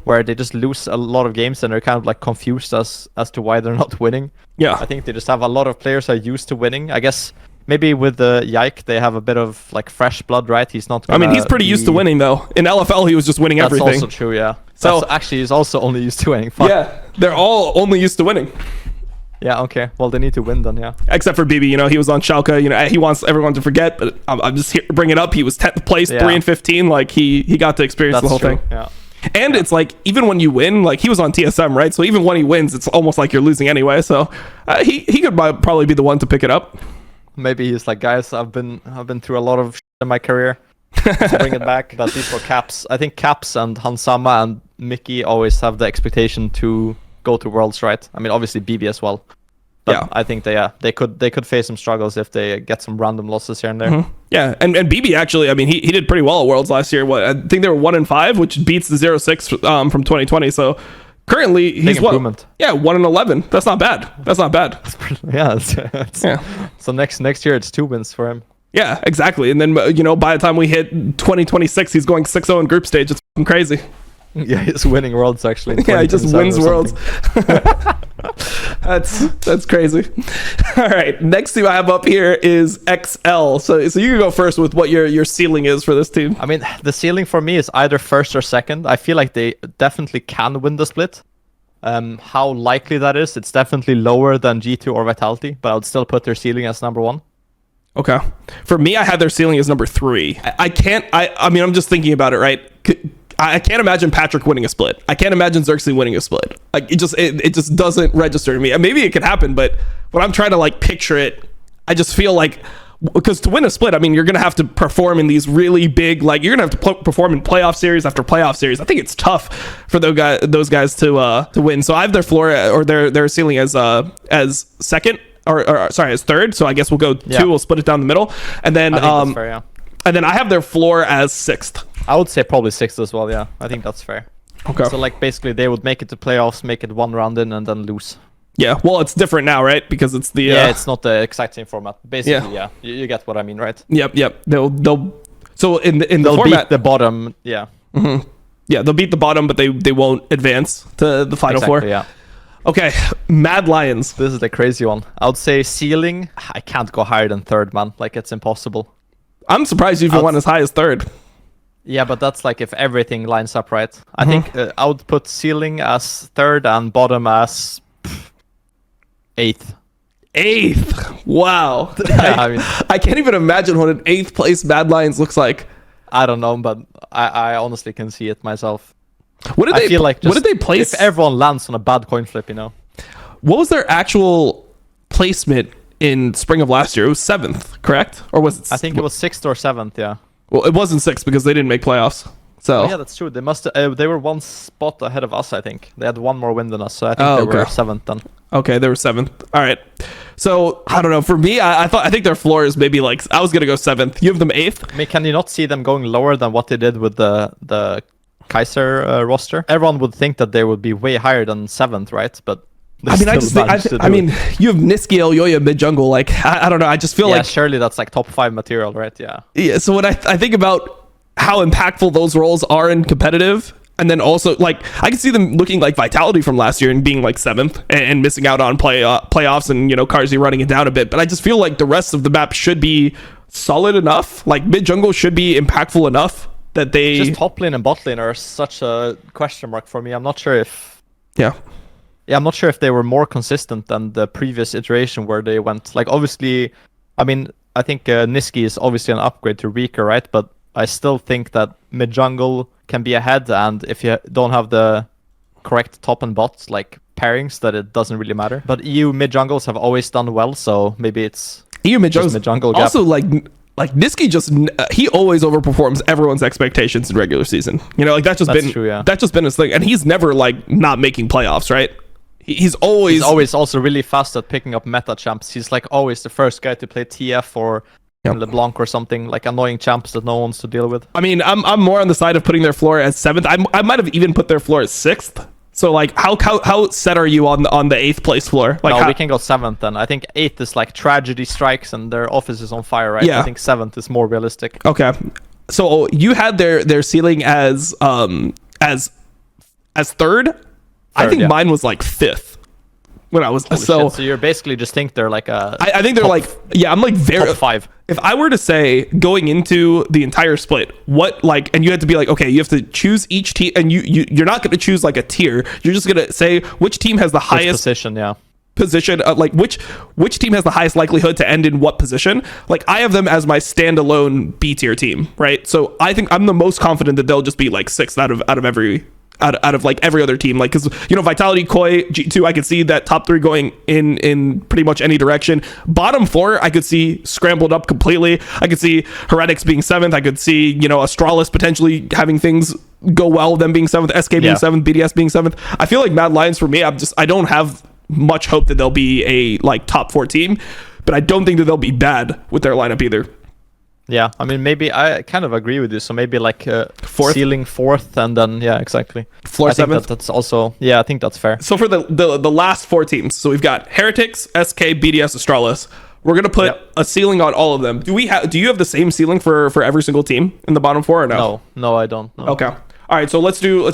where they just lose a lot of games and they're kind of like confused as to why they're not winning. Yeah. I think they just have a lot of players that are used to winning. I guess maybe with the Yike, they have a bit of like fresh blood, right? He's not. I mean, he's pretty used to winning though. In LFL, he was just winning everything. That's also true, yeah. So actually, he's also only used to winning. Fuck. Yeah, they're all only used to winning. Yeah. Okay. Well, they need to win then. Yeah. Except for BB, he was on Schalke. He wants everyone to forget, but I'm just here to bring it up. He was 10th place, 3-15. Like he got to experience the whole thing. Yeah. And it's like even when you win, like he was on TSM, right? So even when he wins, it's almost like you're losing anyway. So he could probably be the one to pick it up. Maybe he's like, guys, I've been through a lot of shit in my career. To bring it back. But these were Caps. I think Caps and Hansama and Mickey always have the expectation to go to Worlds, right? I mean, obviously BB as well. But yeah. I think they could face some struggles if they get some random losses here and there. Mm-hmm. Yeah, and BB actually, I mean, he did pretty well at Worlds last year. I think they were 1-5, which beats the 0-6 from 2020. So currently he's what? Yeah, 1-11. That's not bad. Yeah. So next year it's 2 wins for him. Yeah, exactly. And then by the time we hit 2026, he's going 6-0 in group stage. It's fucking crazy. Yeah, he's winning Worlds actually. Yeah, he just wins Worlds. That's crazy. All right, next team I have up here is XL. So you can go first with what your ceiling is for this team. I mean, the ceiling for me is either 1st or 2nd. I feel like they definitely can win the split. How likely that is, it's definitely lower than G2 or Vitality, but I would still put their ceiling as number 1. Okay. For me, I had their ceiling as number 3. I mean, I'm just thinking about it, right? I can't imagine Patrick winning a split. I can't imagine Xerxes winning a split. Like it just doesn't register to me. And maybe it could happen, but when I'm trying to like picture it, I just feel like because to win a split, I mean, you're going to have to perform in these really big, like you're going to have to perform in playoff series after playoff series. I think it's tough for those guys to win. So I have their floor or their ceiling as second or sorry, as third. So I guess we'll go two. We'll split it down the middle, and then that's fair, yeah. And then I have their floor as sixth. I would say probably sixth as well. Yeah, I think that's fair. Okay. So like basically they would make it to playoffs, make it one round in, and then lose. Yeah, well, it's different now, right? Because it's the it's not the exact same format. Basically, you get what I mean, right? Yep. They'll so in the they'll format, beat the bottom. Yeah. Mm-hmm. Yeah, they'll beat the bottom, but they won't advance to the final four. Yeah. Okay, Mad Lions. This is the crazy one. I would say ceiling. I can't go higher than third, man. Like it's impossible. I'm surprised you even went as high as third. Yeah, but that's like if everything lines up right. I think I would put ceiling as third and bottom as eighth. Wow. Yeah, I can't even imagine what an 8th place Mad Lions looks like. I don't know, but I honestly can see it myself. What did I feel like what did they place? If everyone lands on a bad coin flip, What was their actual placement in spring of last year? It was 7th, correct? Or was it? I think it was 6th or 7th. Yeah. Well, it wasn't 6th because they didn't make playoffs. So yeah, that's true. They must. They were one spot ahead of us. I think they had one more win than us. So I think they were 7th then. Okay, they were 7th. All right. So I don't know. For me, I think their floor is maybe like I was gonna go 7th. You have them 8th. I mean, can you not see them going lower than what they did with the Kaiser roster? Everyone would think that they would be way higher than 7th, right? But I mean, you have Niski Elyoya mid jungle. Like I don't know. I just feel like surely that's like top 5 material, right? Yeah. Yeah. So when I think about how impactful those roles are in competitive, and then also like I can see them looking like Vitality from last year and being like 7th and missing out on playoffs and kha'zix running it down a bit. But I just feel like the rest of the map should be solid enough. Like mid jungle should be impactful enough that they just top lane and bot lane are such a question mark for me. I'm not sure if I'm not sure if they were more consistent than the previous iteration where they went like obviously. I mean, I think Niski is obviously an upgrade to Rika, right? But I still think that mid jungle can be ahead, and if you don't have the correct top and bot like pairings, that it doesn't really matter. But EU mid jungles have always done well, so maybe it's EU mid jungle gap. Also, like Niski he always overperforms everyone's expectations in regular season. Like that's just been his thing, and he's never like not making playoffs, right? He's always also really fast at picking up meta champs. He's like always the first guy to play TF or LeBlanc or something, like annoying champs that no one wants to deal with. I mean, I'm more on the side of putting their floor as 7th. I might have even put their floor as 6th. So like how set are you on the 8th place floor? Like we can go 7th then. I think 8th is like tragedy strikes and their office is on fire, right? Yeah. I think 7th is more realistic. Okay. So you had their ceiling as 3rd. I think mine was like 5th. When I was so you're basically just think they're like I think they're I'm like very top 5. If I were to say going into the entire split, what like, and you had to be like, okay, you have to choose each team, and you're not going to choose like a tier. You're just going to say which team has the highest position, like which team has the highest likelihood to end in what position. Like I have them as my standalone B tier team, right? So I think I'm the most confident that they'll just be like 6th out of like every other team, like because Vitality, Koi, G2, I could see that top 3 going in pretty much any direction. Bottom 4 I could see scrambled up completely. I could see Heretics being 7th. I could see Astralis potentially having things go well, them being 7th, SK being 7th, BDS being 7th. I feel like Mad Lions for me, I don't have much hope that they'll be a like top 4 team, but I don't think that they'll be bad with their lineup either. Yeah, I mean, maybe I kind of agree with you. So maybe like ceiling 4th, and then exactly. Floor 7th. That's also I think that's fair. So for the last 4 teams, so we've got Heretics, SK, BDS, Astralis. We're gonna put a ceiling on all of them. Do you have the same ceiling for every single team in the bottom 4 or no? No, I don't. No. Okay. All right. So let's do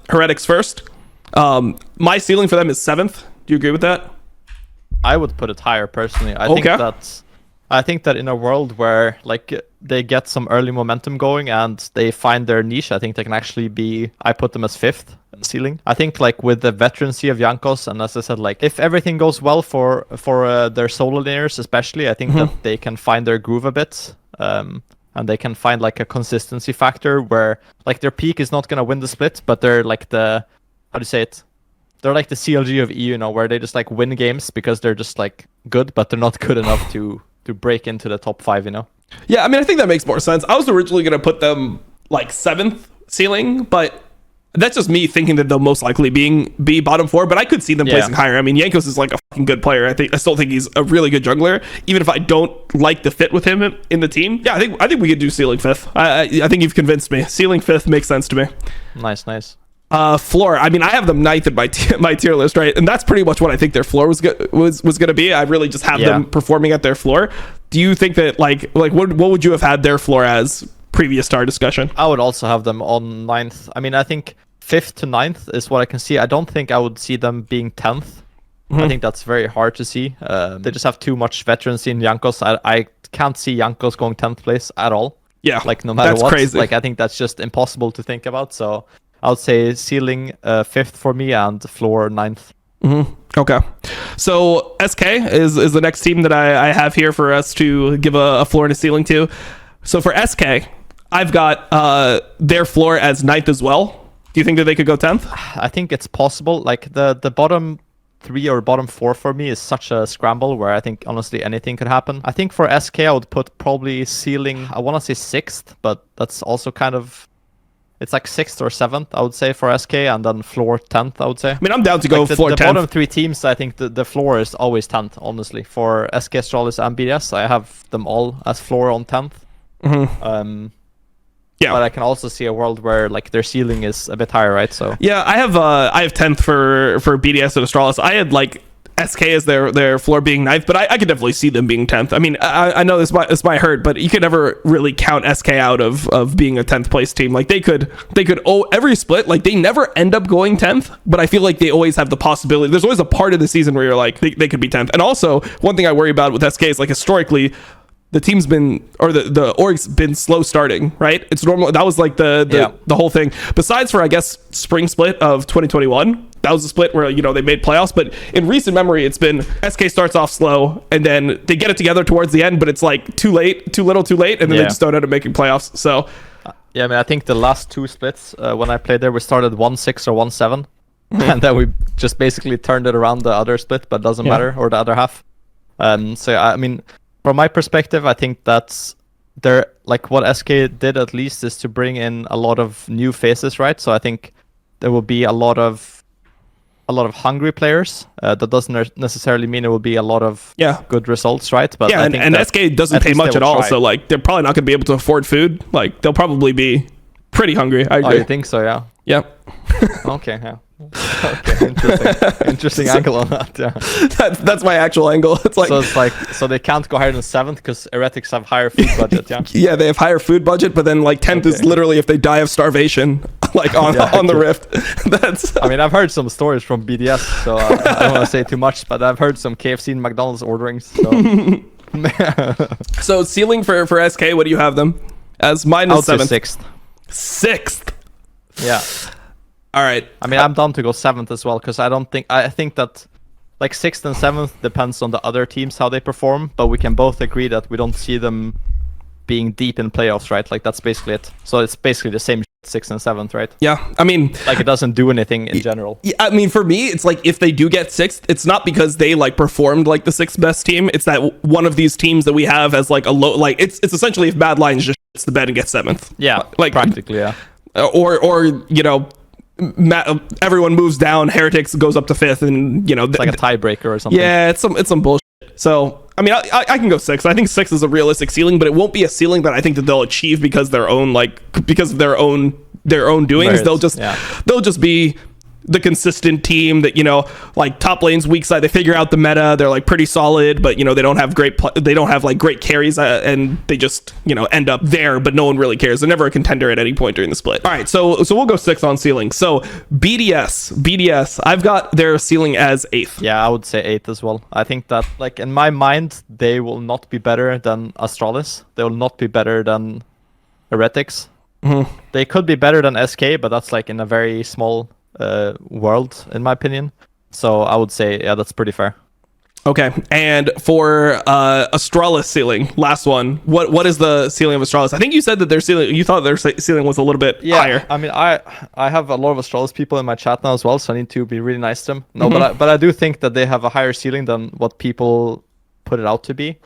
Heretics first. My ceiling for them is 7th. Do you agree with that? I would put it higher personally. I think that in a world where like they get some early momentum going and they find their niche, I think they can actually be. I put them as 5th ceiling. I think like with the veterancy of Jankos, and as I said, like if everything goes well for their solo laners especially, I think that they can find their groove a bit, and they can find like a consistency factor where like their peak is not gonna win the split, but they're like the they're like the CLG of EU, where they just like win games because they're just like good, but they're not good enough to to break into the top 5, you know? Yeah, I mean, I think that makes more sense. I was originally going to put them like 7th ceiling, but that's just me thinking that they'll most likely be bottom 4, but I could see them placing higher. I mean, Jankos is like a fucking good player. I still think he's a really good jungler, even if I don't like the fit with him in the team. Yeah, I think we could do ceiling 5th. I think you've convinced me. Ceiling 5th makes sense to me. Nice. Floor. I mean, I have them 9th in my tier list, right? And that's pretty much what I think their floor was going to be. I really just have them performing at their floor. Do you think that like what would you have had their floor as previous to our discussion? I would also have them on 9th. I mean, I think 5th to 9th is what I can see. I don't think I would see them being 10th. I think that's very hard to see. They just have too much veterancy in Jankos. I can't see Jankos going 10th place at all. Yeah, like no matter what. Crazy. Like I think that's just impossible to think about. So I would say ceiling 5th for me and floor 9th. Okay, so SK is the next team that I have here for us to give a floor and a ceiling to. So for SK, I've got their floor as 9th as well. Do you think that they could go 10th? I think it's possible. Like the bottom 3 or bottom 4 for me is such a scramble where I think honestly anything could happen. I think for SK I would put probably ceiling, I want to say 6th, but that's also kind of, it's like 6th or 7th I would say for SK, and then floor 10th I would say. I mean, I'm down to go like floor 10th. The bottom 3 teams, I think the floor is always 10th, honestly. For SK, Astralis and BDS, I have them all as floor on 10th. Yeah, but I can also see a world where like their ceiling is a bit higher, right? So yeah, I have 10th for BDS and Astralis. I had like SK as their floor being 9th, but I could definitely see them being 10th. I mean, I know this might hurt, but you could never really count SK out of being a 10th place team. Like they could every split, like they never end up going 10th, but I feel like they always have the possibility. There's always a part of the season where you're like they could be 10th. And also one thing I worry about with SK is like historically the team's been, or the org's been slow starting, right? It's normal. That was like the whole thing. Besides for, I guess, spring split of 2021, that was a split where, you know, they made playoffs. But in recent memory, it's been SK starts off slow and then they get it together towards the end, but it's like too little too late. And then they just don't end up making playoffs. So yeah, I mean, I think the last 2 splits when I played there, we started 1-6 or 1-7. And then we just basically turned it around the other split, but doesn't matter, or the other half. So, I mean, from my perspective, I think that's like what SK did at least is to bring in a lot of new faces, right? So I think there will be a lot of hungry players. That doesn't necessarily mean it will be a lot of good results, right? But yeah, and SK doesn't pay much at all, so like they're probably not going to be able to afford food. Like they'll probably be pretty hungry. I agree. Oh, you think so? Yeah. Yep. Okay. Yeah. Okay, interesting angle on that. Yeah, that's my actual angle. It's like so they can't go higher than 7th because heretics have higher food budget. Yeah, yeah, they have higher food budget, but then like 10th is literally if they die of starvation, like on the rift. That's. I mean, I've heard some stories from BDS, so I don't want to say too much, but I've heard some KFC and McDonald's orderings. So, so ceiling for SK, what do you have them as? Mine is 7th. 6th. Yeah. All right. I mean, I'm down to go 7th as well because I think that like 6th and 7th depends on the other teams how they perform, but we can both agree that we don't see them being deep in playoffs, right? Like that's basically it. So it's basically the same 6th and 7th, right? Yeah. I mean, like it doesn't do anything in general. Yeah, I mean, for me, it's like if they do get 6th, it's not because they like performed like the 6th best team. It's that one of these teams that we have as like a low, like it's essentially if Bad Lions just shits the bed and gets 7th. Yeah, like practically, yeah. Or you know, everyone moves down, heretics goes up to 5th, and you know, it's like a tiebreaker or something. Yeah, it's some bullshit. So I mean, I can go 6. I think 6 is a realistic ceiling, but it won't be a ceiling that I think that they'll achieve because of their own doings. They'll just be the consistent team that, you know, like top lane's weak side, they figure out the meta, they're like pretty solid, but you know, they don't have great carries, and they just, you know, end up there, but no one really cares. They're never a contender at any point during the split. All right, so we'll go 6 on ceiling. So BDS, I've got their ceiling as 8th. Yeah, I would say 8th as well. I think that, like, in my mind, they will not be better than Astralis. They will not be better than Heretics. They could be better than SK, but that's like in a very small world, in my opinion. So I would say, yeah, that's pretty fair. Okay, and for Astralis ceiling, last one. What is the ceiling of Astralis? I think you said that their ceiling, you thought their ceiling was a little bit higher. I mean, I have a lot of Astralis people in my chat now as well, so I need to be really nice to them. No, but I do think that they have a higher ceiling than what people put it out to be.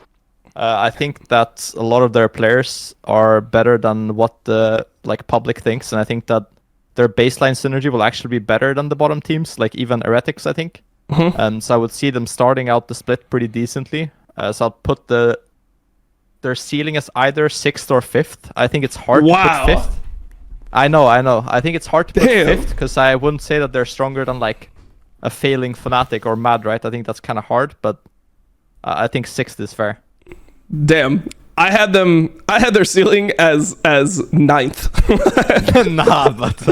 I think that a lot of their players are better than what the like public thinks, and I think that their baseline synergy will actually be better than the bottom teams, like even Heretics, I think. So I would see them starting out the split pretty decently. So I'll put their ceiling as either 6th or 5th. I think it's hard to put 5th. I know. I think it's hard to put 5th because I wouldn't say that they're stronger than like a failing Fnatic or Mad, right? I think that's kind of hard, but I think 6th is fair. Damn. I had their ceiling as 9th. Nah, but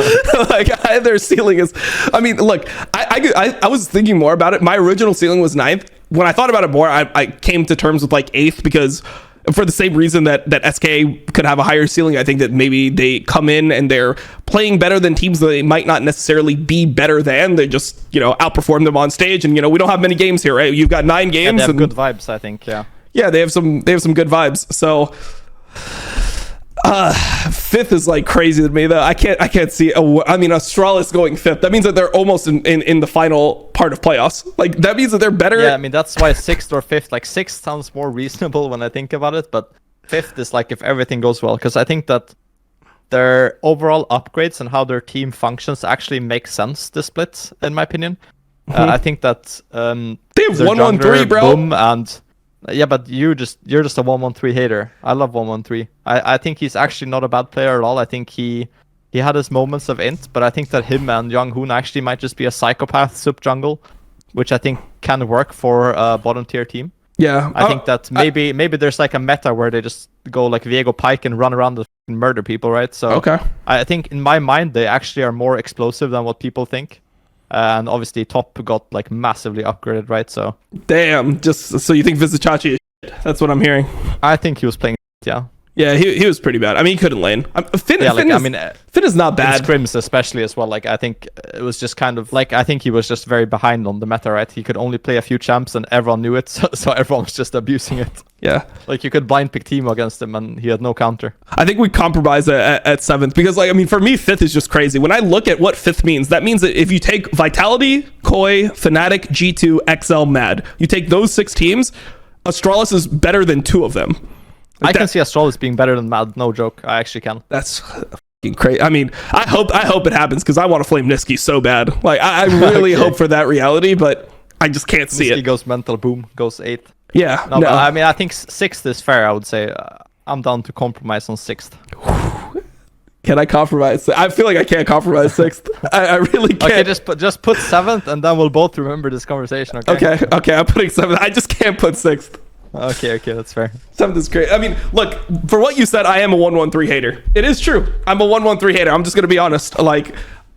like I had their ceiling as, I mean, look, I was thinking more about it. My original ceiling was 9th. When I thought about it more, I came to terms with like 8th because for the same reason that SK could have a higher ceiling. I think that maybe they come in and they're playing better than teams that they might not necessarily be better than. They just, outperform them on stage. And, we don't have many games here, right? You've got 9 games. Yeah, they have good vibes, I think, yeah. Yeah, they have some good vibes. So 5th is like crazy to me though. I can't see Astralis going 5th. That means that they're almost in the final part of playoffs. Like that means that they're better. Yeah, I mean that's why 6th or 5th. Like 6th sounds more reasonable when I think about it, but 5th is like if everything goes well, because I think that their overall upgrades and how their team functions actually make sense this split, in my opinion. I think that they have 1-1-3, bro. Boom and yeah, but you're just a 1-1-3 hater. I love 1-1-3. I think he's actually not a bad player at all. I think he had his moments of int, but I think that him and Young Hoon actually might just be a psychopath sub jungle, which I think can work for a bottom tier team. Yeah, I think that maybe there's like a meta where they just go like Viego Pike and run around and murder people, right? So okay. I think in my mind they actually are more explosive than what people think. And obviously top got like massively upgraded, right? So damn, just so you think Vizicachi is shit. That's what I'm hearing. I think he was playing, yeah. Yeah, he was pretty bad. I mean, he couldn't lane. Finn is not bad. Scrims especially as well. Like I think it was just kind of like I think he was just very behind on the meta, right? He could only play a few champs and everyone knew it, so everyone was just abusing it. Yeah, like you could blind pick Teemo against him and he had no counter. I think we compromise at 7th because like I mean for me 5th is just crazy. When I look at what 5th means, that means that if you take Vitality, Koi, Fnatic, G2, XL, Mad, you take those 6 teams, Astralis is better than 2 of them. I can see Astralis being better than Mad, no joke. I actually can. That's fucking crazy. I mean, I hope it happens because I want to flame Niski so bad. Like I really hope for that reality, but I just can't see Niski it. Goes mental, boom, goes 8th. Yeah. No, but I mean, I think 6th is fair, I would say. I'm down to compromise on 6th. Can I compromise? I feel like I can't compromise 6th. I really can't. Okay, just put 7th and then we'll both remember this conversation, okay? Okay, I'm putting 7th. I just can't put 6th. Okay, that's fair. 7th is great. I mean, look, for what you said, I am a 1-1-3 hater. It is true. I'm a 1-1-3 hater. I'm just going to be honest. Like,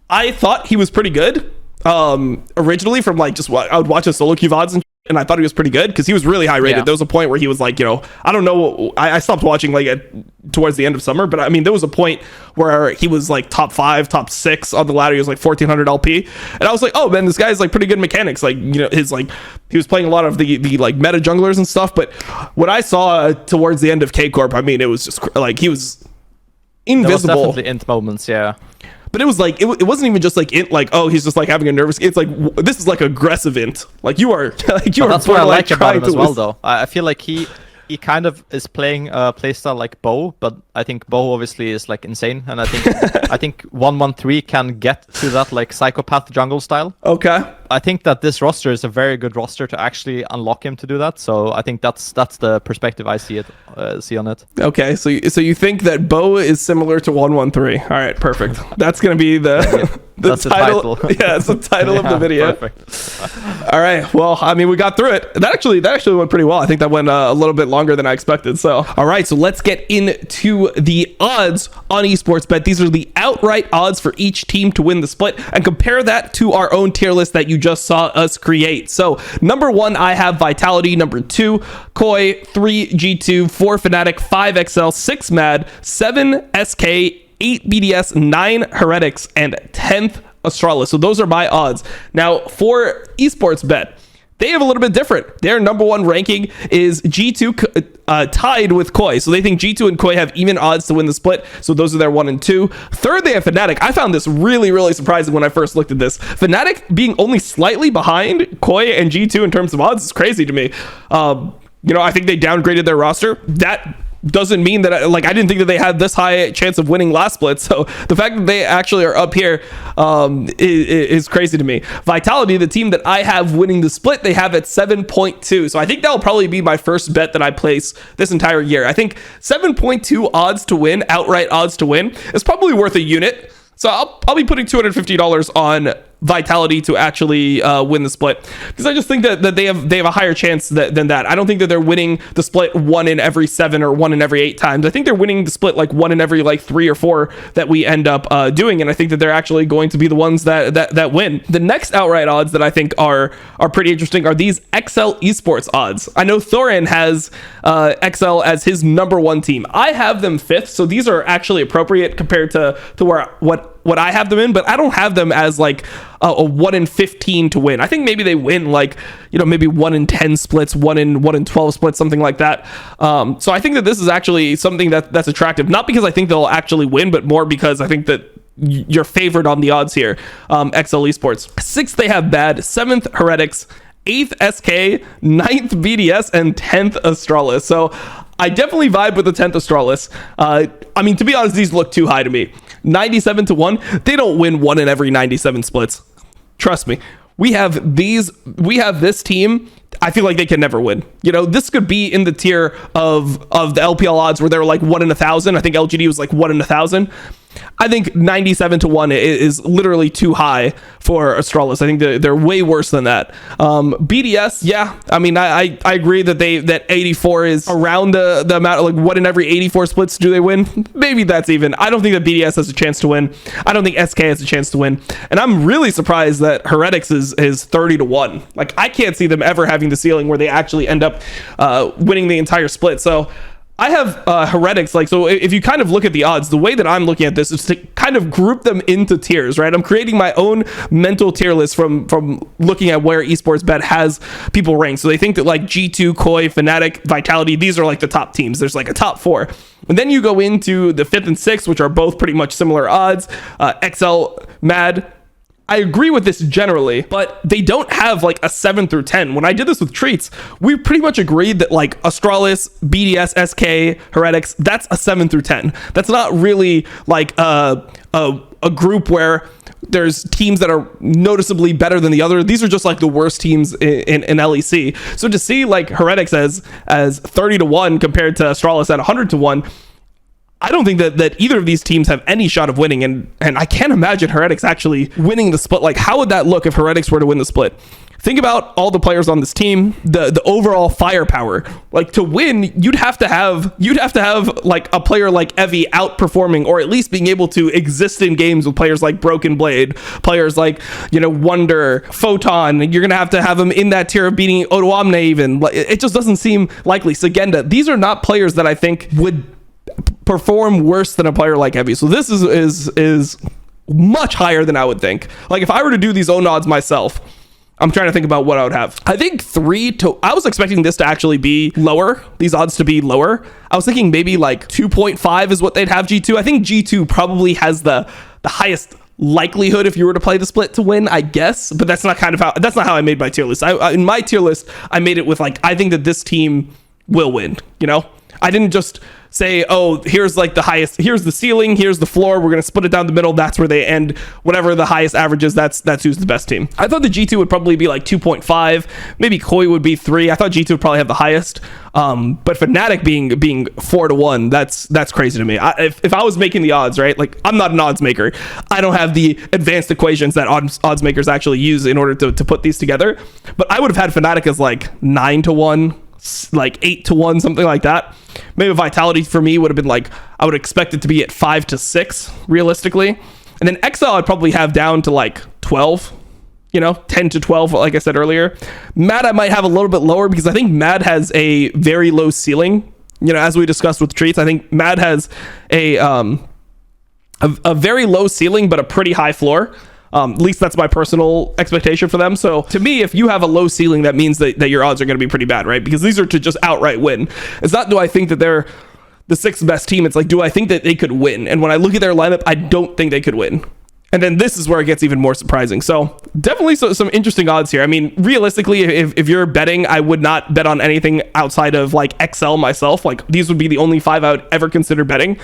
I thought he was pretty good originally from like just what I would watch his solo queue VODs and I thought he was pretty good because he was really high rated. Yeah. There was a point where he was like, I don't know. I stopped watching like towards the end of summer, but I mean, there was a point where he was like top 5, top 6 on the ladder. He was like 1400 LP. And I was like, oh man, this guy's like pretty good mechanics. Like, his like, he was playing a lot of the like meta junglers and stuff. But what I saw towards the end of K Corp, I mean, it was just like, he was invisible. There was definitely int moments, yeah. But it was like it wasn't even just like int like oh he's just like having a nervous. It's like this is like aggressive int. Like you are like you are. That's what I like about him as well, though. I feel like he kind of is playing a playstyle like Bo, but I think Bo obviously is like insane, and I think 1-1-3 can get to that like psychopath jungle style. Okay. I think that this roster is a very good roster to actually unlock him to do that. So I think that's the perspective I see on it. Okay, so you think that Bo is similar to 1-1-3? All right, perfect. That's gonna be the title. Yeah, it's the title of the video. Perfect. All right. Well, I mean, we got through it. That actually went pretty well. I think that went a little bit longer than I expected. So, all right. So let's get into the odds on esports bet. These are the outright odds for each team to win the split, and compare that to our own tier list that you just saw us create. So, number 1, I have Vitality. Number 2, Koi. 3, G2. 4, Fnatic. 5, XL. 6, Mad. 7, SK. 8, BDS. 9, Heretics. And 10th, Astralis. So those are my odds. Now, for esports bet, they have a little bit different. Their number 1 ranking is G2 tied with Koi. So they think G2 and Koi have even odds to win the split. So those are their 1 and 2. Third, they have Fnatic. I found this really, really surprising when I first looked at this. Fnatic being only slightly behind Koi and G2 in terms of odds is crazy to me. You know, I think they downgraded their roster. That doesn't mean that I didn't think that they had this high chance of winning last split. So the fact that they actually are up here is crazy to me. Vitality, the team that I have winning the split, they have at 7.2. So I think that'll probably be my first bet that I place this entire year. I think 7.2 odds to win, outright odds to win, is probably worth a unit. So I'll be putting $250 on Vitality to actually win the split, because I just think that they have a higher chance than that. I don't think that they're winning the split 1 in every 7 or 1 in every 8 times. I think they're winning the split like 1 in every like 3 or 4 that we end up doing, and I think that they're actually going to be the ones that win. The next outright odds that I think are pretty interesting are these XL Esports odds. I know Thorin has XL as his number 1 team. I have them 5th, so these are actually appropriate compared to what I have them in, but I don't have them as like a 1 in 15 to win. I think maybe they win like, you know, maybe 1 in 10 splits, 1 in 12 splits, something like that. So I think that this is actually something that's attractive, not because I think they'll actually win, but more because I think that you're favored on the odds here. XL Esports 6th, they have Bad. 7th, Heretics. 8th, SK. 9th, BDS, and 10th, Astralis. So I definitely vibe with the 10th Astralis. I mean, to be honest, these look too high to me. 97 to 1. They don't win 1 in every 97 splits. Trust me. We have this team. I feel like they can never win. You know, this could be in the tier of the LPL odds where they're like 1 in 1,000. I think LGD was like 1 in 1,000. I think 97 to 1 is literally too high for Astralis. I think they're way worse than that. BDS, yeah. I mean, I agree that 84 is around the amount of, like, what in every 84 splits do they win? Maybe that's even. I don't think that BDS has a chance to win. I don't think SK has a chance to win. And I'm really surprised that Heretics is 30 to 1. Like, I can't see them ever having the ceiling where they actually end up winning the entire split. So I have Heretics, like, so if you kind of look at the odds, the way that I'm looking at this is to kind of group them into tiers, right? I'm creating my own mental tier list from looking at where Esports Bet has people ranked. So they think that like G2, Koi, Fnatic, Vitality, these are like the top teams. There's like a top 4. And then you go into the 5th and 6th, which are both pretty much similar odds. XL, Mad. I agree with this generally, but they don't have like a 7 through 10. When I did this with Treatz, we pretty much agreed that like Astralis, BDS, SK, Heretics, that's a 7 through 10. That's not really like a group where there's teams that are noticeably better than the other. These are just like the worst teams in LEC. So to see like Heretics as 30 to 1 compared to Astralis at 100 to 1, I don't think that either of these teams have any shot of winning, and I can't imagine Heretics actually winning the split. Like, how would that look if Heretics were to win the split? Think about all the players on this team, the overall firepower. Like, to win, you'd have to have like a player like Evie outperforming, or at least being able to exist in games with players like Broken Blade, players like, you know, Wonder, Photon. You're gonna have to have them in that tier of beating IWdominate even. It just doesn't seem likely. Sagenda, these are not players that I think would perform worse than a player like Evie. So this is much higher than I would think. Like, if I were to do these own odds myself, I'm trying to think about what I would have. I think I was expecting this to actually be lower, these odds to be lower. I was thinking maybe like 2.5 is what they'd have G2. I think G2 probably has the highest likelihood if you were to play the split to win, I guess, but that's not how I made my tier list. In my tier list, I made it with like, I think that this team will win, you know? I didn't just say, oh, here's like the highest, here's the ceiling, here's the floor, we're going to split it down the middle, that's where they end. Whatever the highest average is, that's who's the best team. I thought the G2 would probably be like 2.5, maybe Koi would be 3. I thought G2 would probably have the highest, but Fnatic being 4 to 1, that's crazy to me. If I was making the odds, right, like, I'm not an odds maker, I don't have the advanced equations that odds makers actually use in order to put these together, but I would have had Fnatic as like 9 to 1, like 8 to 1, something like that. Maybe Vitality for me would have been like, I would expect it to be at 5 to 6 realistically, and then XL I'd probably have down to like 12, you know, 10 to 12 like I said earlier. Mad I might have a little bit lower because I think Mad has a very low ceiling, you know, as we discussed with Treatz. I think Mad has a very low ceiling but a pretty high floor. At least that's my personal expectation for them. So to me, if you have a low ceiling, that means that your odds are going to be pretty bad, right? Because these are to just outright win. It's not, do I think that they're the 6th best team? It's like, do I think that they could win? And when I look at their lineup, I don't think they could win. And then this is where it gets even more surprising. So definitely some interesting odds here. I mean, realistically, if you're betting, I would not bet on anything outside of like XL myself. Like these would be the only 5 I would ever consider betting,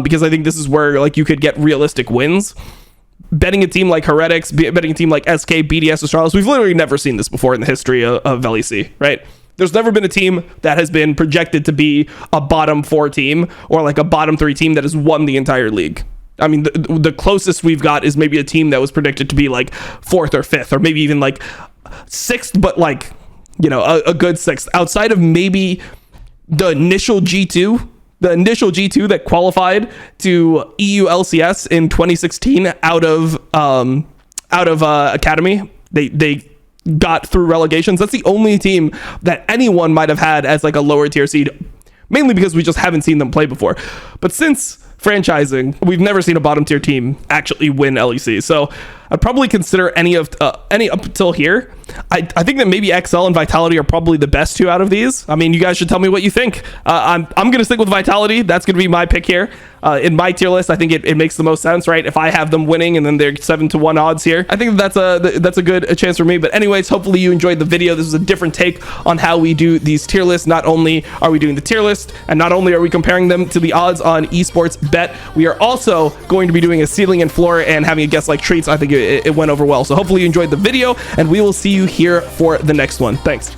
because I think this is where like you could get realistic wins. Betting a team like kha'zix, betting a team like SK, BDS, Astralis, we've literally never seen this before in the history of LEC, right? There's never been a team that has been projected to be a bottom 4 team or like a bottom 3 team that has won the entire league. I mean, the closest we've got is maybe a team that was predicted to be like 4th or 5th or maybe even like 6th, but like, you know, a good 6th outside of maybe the initial G2 that qualified to EU LCS in 2016 out of Academy. They got through relegations. That's the only team that anyone might have had as like a lower tier seed, mainly because we just haven't seen them play before. But since franchising, we've never seen a bottom tier team actually win LEC. So I'd probably consider any up until here. I think that maybe XL and Vitality are probably the best 2 out of these. I mean, you guys should tell me what you think. I'm going to stick with Vitality. That's going to be my pick here. In my tier list, I think it makes the most sense, right? If I have them winning and then they're 7-1 odds here, I think that's a good chance for me. But anyways, hopefully you enjoyed the video. This is a different take on how we do these tier lists. Not only are we doing the tier list, and not only are we comparing them to the odds on esports bet, we are also going to be doing a ceiling and floor and having a guest like Treatz. I think it went over well. So hopefully you enjoyed the video, and we will see you here for the next one. Thanks.